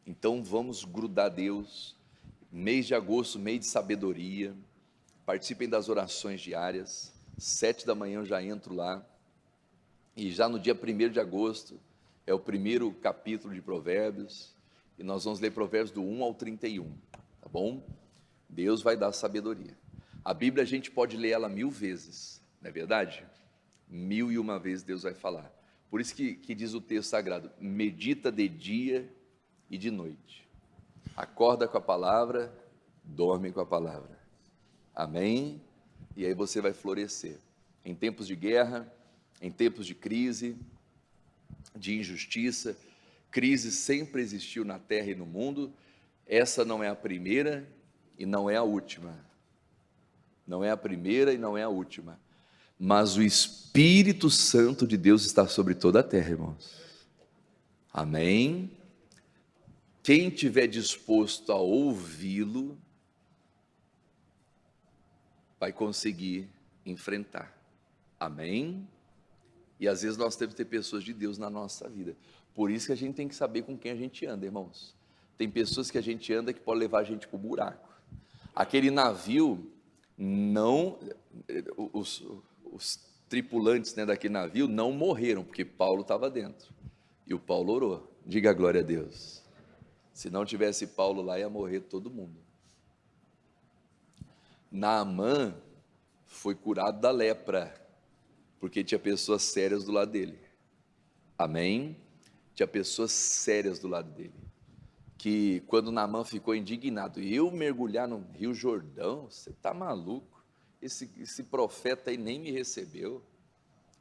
Então vamos grudar Deus, mês de agosto, mês de sabedoria, participem das orações diárias, 7 da manhã eu já entro lá, e já no dia 1º de agosto, é o primeiro capítulo de Provérbios, e nós vamos ler Provérbios do 1 ao 31, tá bom? Deus vai dar sabedoria. A Bíblia a gente pode ler ela 1000 vezes, não é verdade? 1001 vezes Deus vai falar. Por isso que diz o texto sagrado: medita de dia e de noite. Acorda com a palavra, dorme com a palavra. Amém? E aí você vai florescer. Em tempos de guerra, em tempos de crise, de injustiça, crise sempre existiu na terra e no mundo. Essa não é a primeira e não é a última. Não é a primeira e não é a última. Mas o Espírito Santo de Deus está sobre toda a terra, irmãos. Amém? Quem tiver disposto a ouvi-lo, vai conseguir enfrentar. Amém? E às vezes nós temos que ter pessoas de Deus na nossa vida. Por isso que a gente tem que saber com quem a gente anda, irmãos. Tem pessoas que a gente anda que podem levar a gente para o buraco. Aquele navio, não, os tripulantes, né, daquele navio não morreram, porque Paulo estava dentro. E o Paulo orou. Diga a glória a Deus. Se não tivesse Paulo lá, ia morrer todo mundo. Naamã foi curado da lepra, porque tinha pessoas sérias do lado dele. Amém? Tinha pessoas sérias do lado dele. que quando Naamã ficou indignado, eu mergulhar no Rio Jordão, você está maluco? Esse profeta aí nem me recebeu,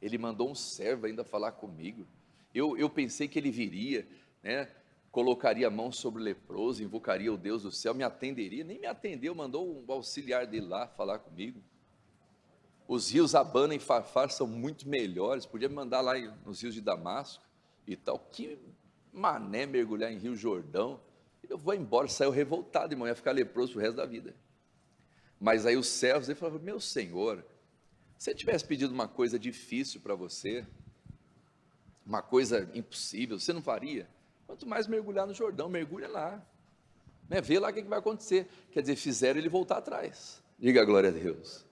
ele mandou um servo ainda falar comigo, eu pensei que ele viria, né, colocaria a mão sobre o leproso, invocaria o Deus do céu, me atenderia, nem me atendeu, mandou um auxiliar dele lá falar comigo. Os rios Abana e Farfar são muito melhores, podia me mandar lá nos rios de Damasco e tal. Que mané mergulhar em Rio Jordão, eu vou embora. Saiu revoltado, irmão, ia ficar leproso pro resto da vida. Mas aí os servos, ele falou, meu senhor, se eu tivesse pedido uma coisa difícil para você, uma coisa impossível, você não faria? Quanto mais mergulhar no Jordão, mergulha lá, né? Vê lá o que vai acontecer. Quer dizer, fizeram ele voltar atrás. Diga a glória a Deus.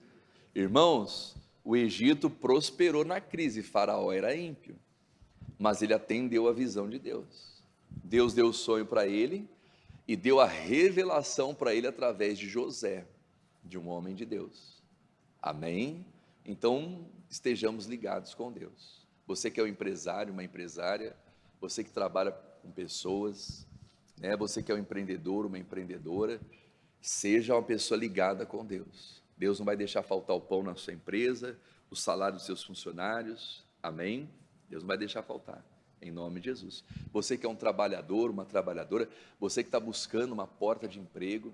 Irmãos, o Egito prosperou na crise, Faraó era ímpio, mas ele atendeu a visão de Deus. Deus deu o sonho para ele e deu a revelação para ele através de José, de um homem de Deus. Amém? Então, estejamos ligados com Deus. Você que é um empresário, uma empresária, você que trabalha com pessoas, né? Você que é um empreendedor, uma empreendedora, seja uma pessoa ligada com Deus. Deus não vai deixar faltar o pão na sua empresa, o salário dos seus funcionários, amém? Deus não vai deixar faltar, em nome de Jesus. Você que é um trabalhador, uma trabalhadora, você que está buscando uma porta de emprego,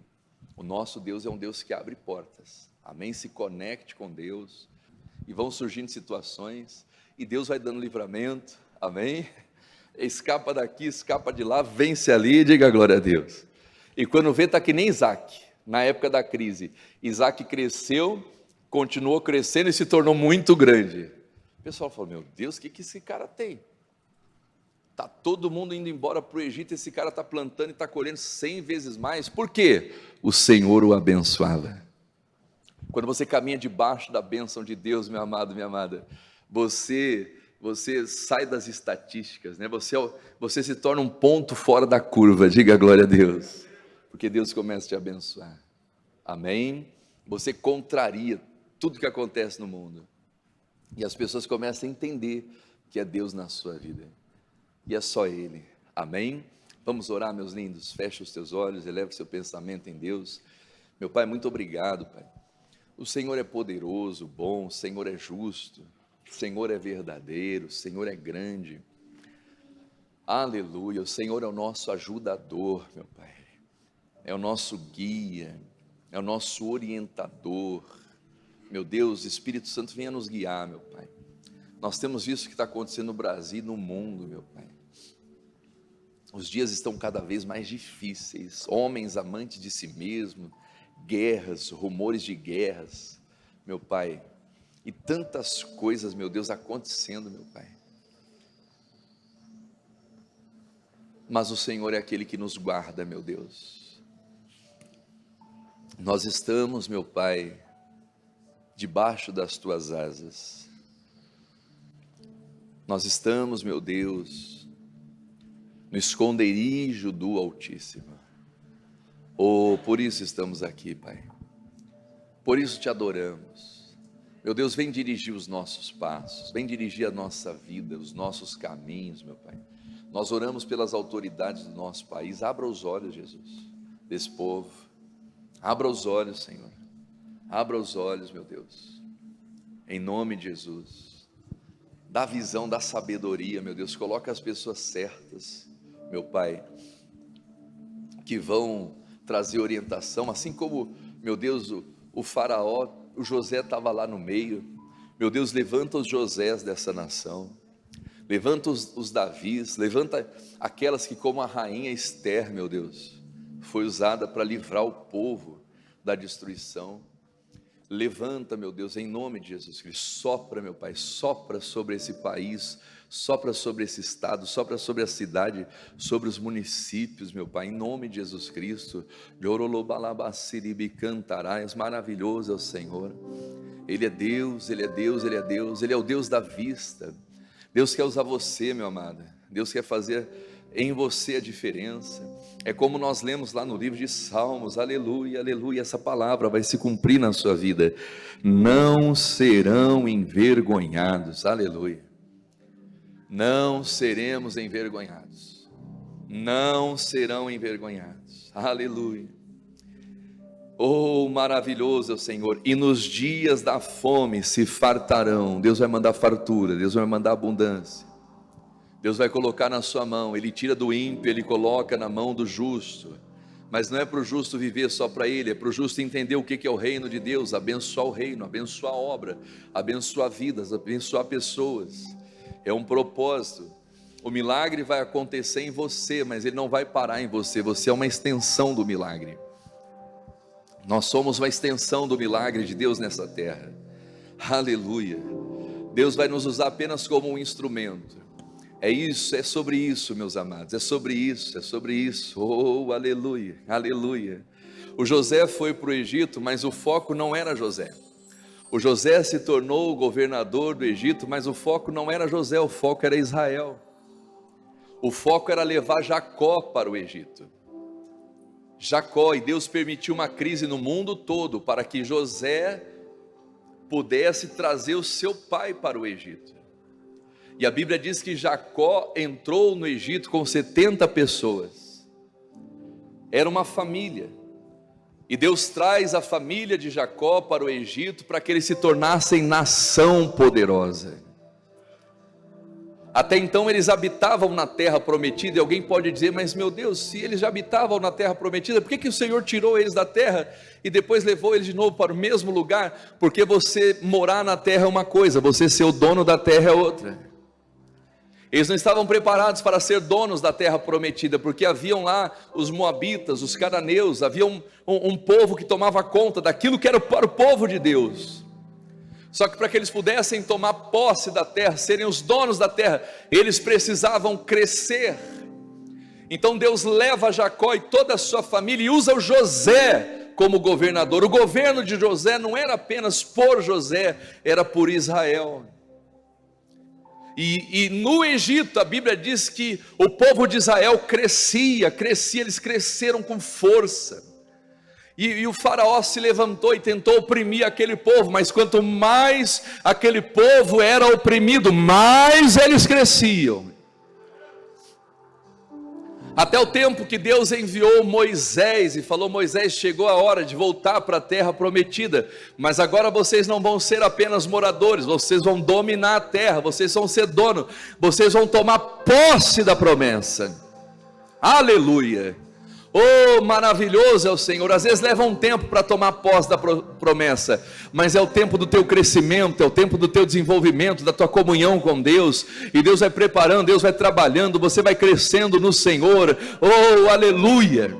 o nosso Deus é um Deus que abre portas, amém? Se conecte com Deus, e vão surgindo situações, e Deus vai dando livramento, amém? Escapa daqui, escapa de lá, vence ali, diga glória a Deus. E quando vê, está que nem Isaac, na época da crise, Isaac cresceu, continuou crescendo e se tornou muito grande. O pessoal falou, meu Deus, o que esse cara tem? Está todo mundo indo embora para o Egito, esse cara está plantando e está colhendo 100 vezes mais, por quê? O Senhor o abençoava. Quando você caminha debaixo da bênção de Deus, meu amado, minha amada, você sai das estatísticas, né? Você se torna um ponto fora da curva, diga glória a Deus, porque Deus começa a te abençoar, amém? Você contraria tudo que acontece no mundo, e as pessoas começam a entender que é Deus na sua vida, e é só Ele, amém? Vamos orar, meus lindos, feche os teus olhos, eleve o seu pensamento em Deus. Meu Pai, muito obrigado, Pai, o Senhor é poderoso, bom, o Senhor é justo, o Senhor é verdadeiro, o Senhor é grande, aleluia, o Senhor é o nosso ajudador, meu Pai, é o nosso guia, é o nosso orientador, meu Deus, Espírito Santo venha nos guiar, meu Pai. Nós temos visto o que está acontecendo no Brasil e no mundo, meu Pai, os dias estão cada vez mais difíceis, homens amantes de si mesmo, guerras, rumores de guerras, meu Pai, e tantas coisas, meu Deus, acontecendo, meu Pai, mas o Senhor é aquele que nos guarda, meu Deus. Nós estamos, meu Pai, debaixo das Tuas asas, nós estamos, meu Deus, no esconderijo do Altíssimo, por isso estamos aqui, Pai, por isso Te adoramos. Meu Deus, vem dirigir os nossos passos, vem dirigir a nossa vida, os nossos caminhos, meu Pai. Nós oramos pelas autoridades do nosso país, abra os olhos, Jesus, desse povo, abra os olhos, Senhor, abra os olhos, meu Deus, em nome de Jesus, dá visão, dá sabedoria, meu Deus, coloca as pessoas certas, meu Pai, que vão trazer orientação, assim como, meu Deus, o Faraó, o José estava lá no meio, meu Deus, levanta os Josés dessa nação, levanta os Davis, levanta aquelas que como a rainha Esther, meu Deus, foi usada para livrar o povo da destruição, levanta, meu Deus, em nome de Jesus Cristo, sopra, meu Pai, sopra sobre esse país, sopra sobre esse estado, sopra sobre a cidade, sobre os municípios, meu Pai, em nome de Jesus Cristo. Maravilhoso é o Senhor, Ele é Deus, Ele é Deus, Ele é Deus, Ele é o Deus da vista. Deus quer usar você, meu amado, Deus quer fazer em você a diferença. É como nós lemos lá no livro de Salmos, aleluia, aleluia, essa palavra vai se cumprir na sua vida, não serão envergonhados, aleluia, não seremos envergonhados. não serão envergonhados. Aleluia. Oh, maravilhoso é o Senhor. E nos dias da fome se fartarão. Deus vai mandar fartura, Deus vai mandar abundância. Deus vai colocar na sua mão. Ele tira do ímpio, Ele coloca na mão do justo. Mas não é para o justo viver só para ele, é para o justo entender o que é o reino de Deus, abençoar o reino, abençoar a obra, abençoar vidas, abençoar pessoas. É um propósito. O milagre vai acontecer em você, mas ele não vai parar em você. Você é uma extensão do milagre. Nós somos uma extensão do milagre de Deus nessa terra. Aleluia. Deus vai nos usar apenas como um instrumento. É isso, é sobre isso, meus amados. É sobre isso, é sobre isso. Oh, aleluia, aleluia. O José foi para o Egito, mas o foco não era José. O José se tornou o governador do Egito, mas o foco não era José, o foco era Israel. O foco era levar Jacó para o Egito. Jacó, e Deus permitiu uma crise no mundo todo para que José pudesse trazer o seu pai para o Egito. E a Bíblia diz que Jacó entrou no Egito com 70 pessoas. Era uma família. E Deus traz a família de Jacó para o Egito para que eles se tornassem nação poderosa. Até então eles habitavam na terra prometida, e alguém pode dizer, mas meu Deus, se eles já habitavam na terra prometida, por que o Senhor tirou eles da terra e depois levou eles de novo para o mesmo lugar? Porque você morar na terra é uma coisa, você ser o dono da terra é outra. Eles não estavam preparados para ser donos da terra prometida, porque haviam lá os moabitas, os cananeus, havia um povo que tomava conta daquilo que era para o povo de Deus. Só que para que eles pudessem tomar posse da terra, serem os donos da terra, eles precisavam crescer. Então Deus leva Jacó e toda a sua família e usa o José como governador. O governo de José não era apenas por José, era por Israel. E no Egito a Bíblia diz que o povo de Israel crescia, eles cresceram com força. E o faraó se levantou e tentou oprimir aquele povo, mas quanto mais aquele povo era oprimido, mais eles cresciam. Até o tempo que Deus enviou Moisés e falou: Moisés, chegou a hora de voltar para a terra prometida, mas agora vocês não vão ser apenas moradores, vocês vão dominar a terra, vocês vão ser dono, vocês vão tomar posse da promessa. Aleluia. Oh, maravilhoso é o Senhor. Às vezes leva um tempo para tomar posse da promessa, mas é o tempo do teu crescimento, é o tempo do teu desenvolvimento, da tua comunhão com Deus, e Deus vai preparando, Deus vai trabalhando, você vai crescendo no Senhor. Oh, aleluia.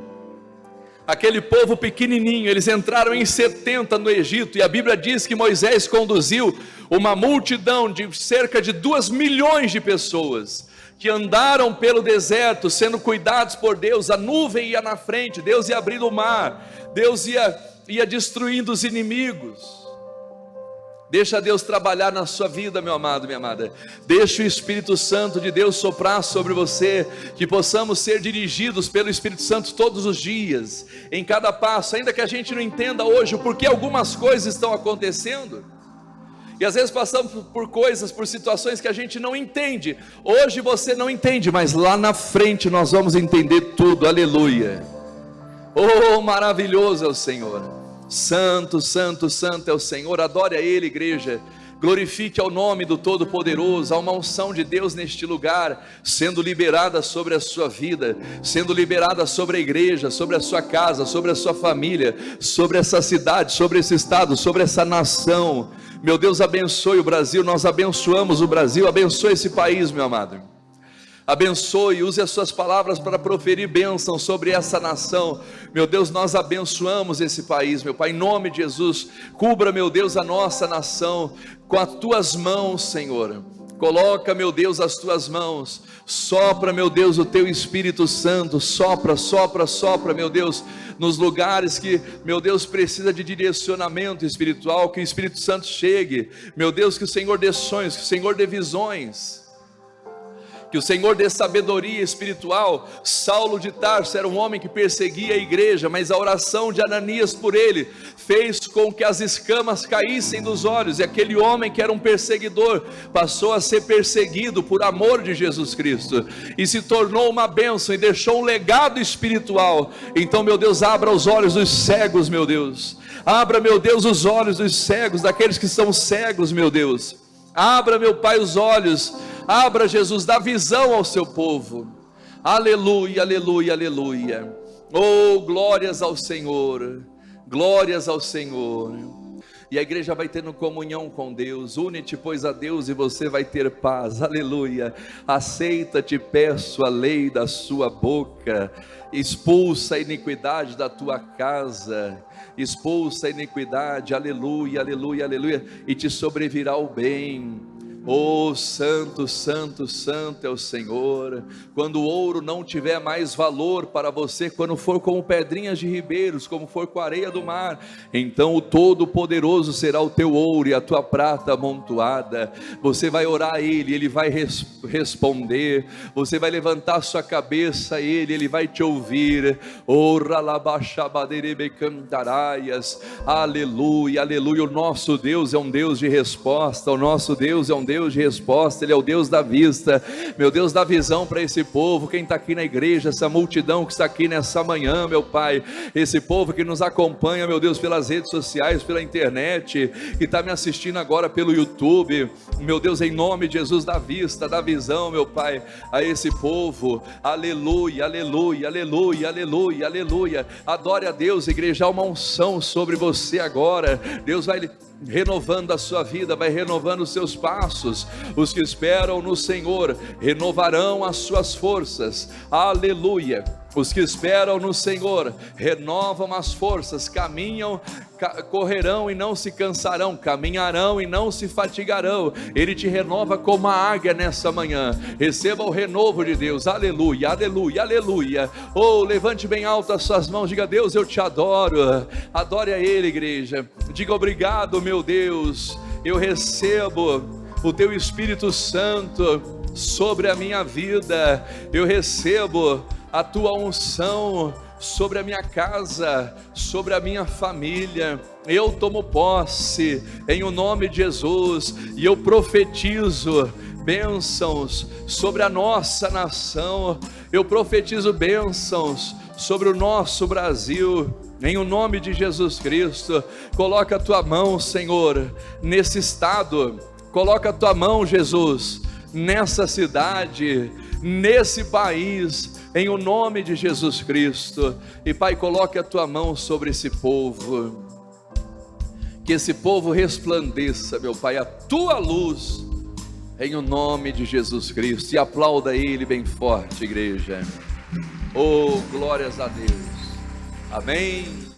Aquele povo pequenininho, eles entraram em 70 no Egito, e a Bíblia diz que Moisés conduziu uma multidão de cerca de 2 milhões de pessoas, que andaram pelo deserto, sendo cuidados por Deus. A nuvem ia na frente, Deus ia abrindo o mar, Deus ia destruindo os inimigos. Deixa Deus trabalhar na sua vida, meu amado, minha amada. Deixa o Espírito Santo de Deus soprar sobre você, que possamos ser dirigidos pelo Espírito Santo todos os dias, em cada passo, ainda que a gente não entenda hoje o porquê algumas coisas estão acontecendo. E às vezes passamos por coisas, por situações que a gente não entende. Hoje você não entende, mas lá na frente nós vamos entender tudo. Aleluia. Oh, maravilhoso é o Senhor. Santo, santo, santo é o Senhor. Adore a Ele, igreja. Glorifique ao nome do Todo-Poderoso. Há uma unção de Deus neste lugar, sendo liberada sobre a sua vida, sendo liberada sobre a igreja, sobre a sua casa, sobre a sua família, sobre essa cidade, sobre esse estado, sobre essa nação. Meu Deus, abençoe o Brasil. Nós abençoamos o Brasil. Abençoe esse país, meu amado. Abençoe, use as suas palavras para proferir bênção sobre essa nação. Meu Deus, nós abençoamos esse país, meu Pai, em nome de Jesus. Cubra, meu Deus, a nossa nação com as tuas mãos, Senhor. Coloca, meu Deus, as tuas mãos. Sopra, meu Deus, o teu Espírito Santo. Sopra, sopra, sopra, meu Deus, nos lugares que, meu Deus, precisa de direcionamento espiritual. Que o Espírito Santo chegue. Meu Deus, que o Senhor dê sonhos, que o Senhor dê visões. Que o Senhor dê sabedoria espiritual. Saulo de Tarso era um homem que perseguia a igreja, mas a oração de Ananias por ele fez com que as escamas caíssem dos olhos, e aquele homem que era um perseguidor passou a ser perseguido por amor de Jesus Cristo, e se tornou uma bênção, e deixou um legado espiritual. Então, meu Deus, abra os olhos dos cegos, meu Deus. Abra, meu Deus, os olhos dos cegos, daqueles que são cegos, meu Deus. Abra, meu Pai, os olhos. Abra, Jesus, dá visão ao seu povo. Aleluia, aleluia, aleluia. Oh, glórias ao Senhor. Glórias ao Senhor. E a igreja vai tendo comunhão com Deus. Une-te, pois, a Deus, e você vai ter paz. Aleluia. Aceita, te peço, a lei da sua boca. Expulsa a iniquidade da tua casa. Expulsa a iniquidade. Aleluia, aleluia, aleluia. E te sobrevirá o bem. Oh, santo, santo, santo é o Senhor. Quando o ouro não tiver mais valor para você, quando for como pedrinhas de ribeiros, como for com a areia do mar, então o Todo-Poderoso será o teu ouro e a tua prata amontoada. Você vai orar a Ele, Ele vai responder. Você vai levantar a sua cabeça a Ele, Ele vai te ouvir. Oh, ralabaxabaderebe cantaraias. Aleluia, aleluia. O nosso Deus é um Deus de resposta. O nosso Deus é um Deus de resposta, Ele é o Deus da vista. Meu Deus, dá visão para esse povo, quem está aqui na igreja, essa multidão que está aqui nessa manhã, meu Pai, esse povo que nos acompanha, meu Deus, pelas redes sociais, pela internet, que está me assistindo agora pelo YouTube, meu Deus, em nome de Jesus, dá vista, dá visão, meu Pai, a esse povo. Aleluia, aleluia, aleluia, aleluia, aleluia. Adore a Deus, igreja, há uma unção sobre você agora. Deus vai renovando a sua vida, vai renovando os seus passos. Os que esperam no Senhor renovarão as suas forças. Aleluia. Os que esperam no Senhor renovam as forças, caminham, correrão e não se cansarão, caminharão e não se fatigarão. Ele te renova como a águia nessa manhã. Receba o renovo de Deus. Aleluia, aleluia, aleluia. Oh, levante bem alto as suas mãos, diga: Deus, eu te adoro. Adore a Ele, igreja. Diga: obrigado, meu Deus, eu recebo o teu Espírito Santo sobre a minha vida. Eu recebo a tua unção sobre a minha casa, sobre a minha família. Eu tomo posse em o nome de Jesus, e eu profetizo bênçãos sobre a nossa nação. Eu profetizo bênçãos sobre o nosso Brasil, em o nome de Jesus Cristo. Coloca a tua mão, Senhor, nesse estado. Coloca a tua mão, Jesus, nessa cidade, nesse país, em o nome de Jesus Cristo. E Pai, coloque a tua mão sobre esse povo, que esse povo resplandeça, meu Pai, a tua luz, em o nome de Jesus Cristo. E aplauda Ele bem forte, igreja. Oh, glórias a Deus. Amém.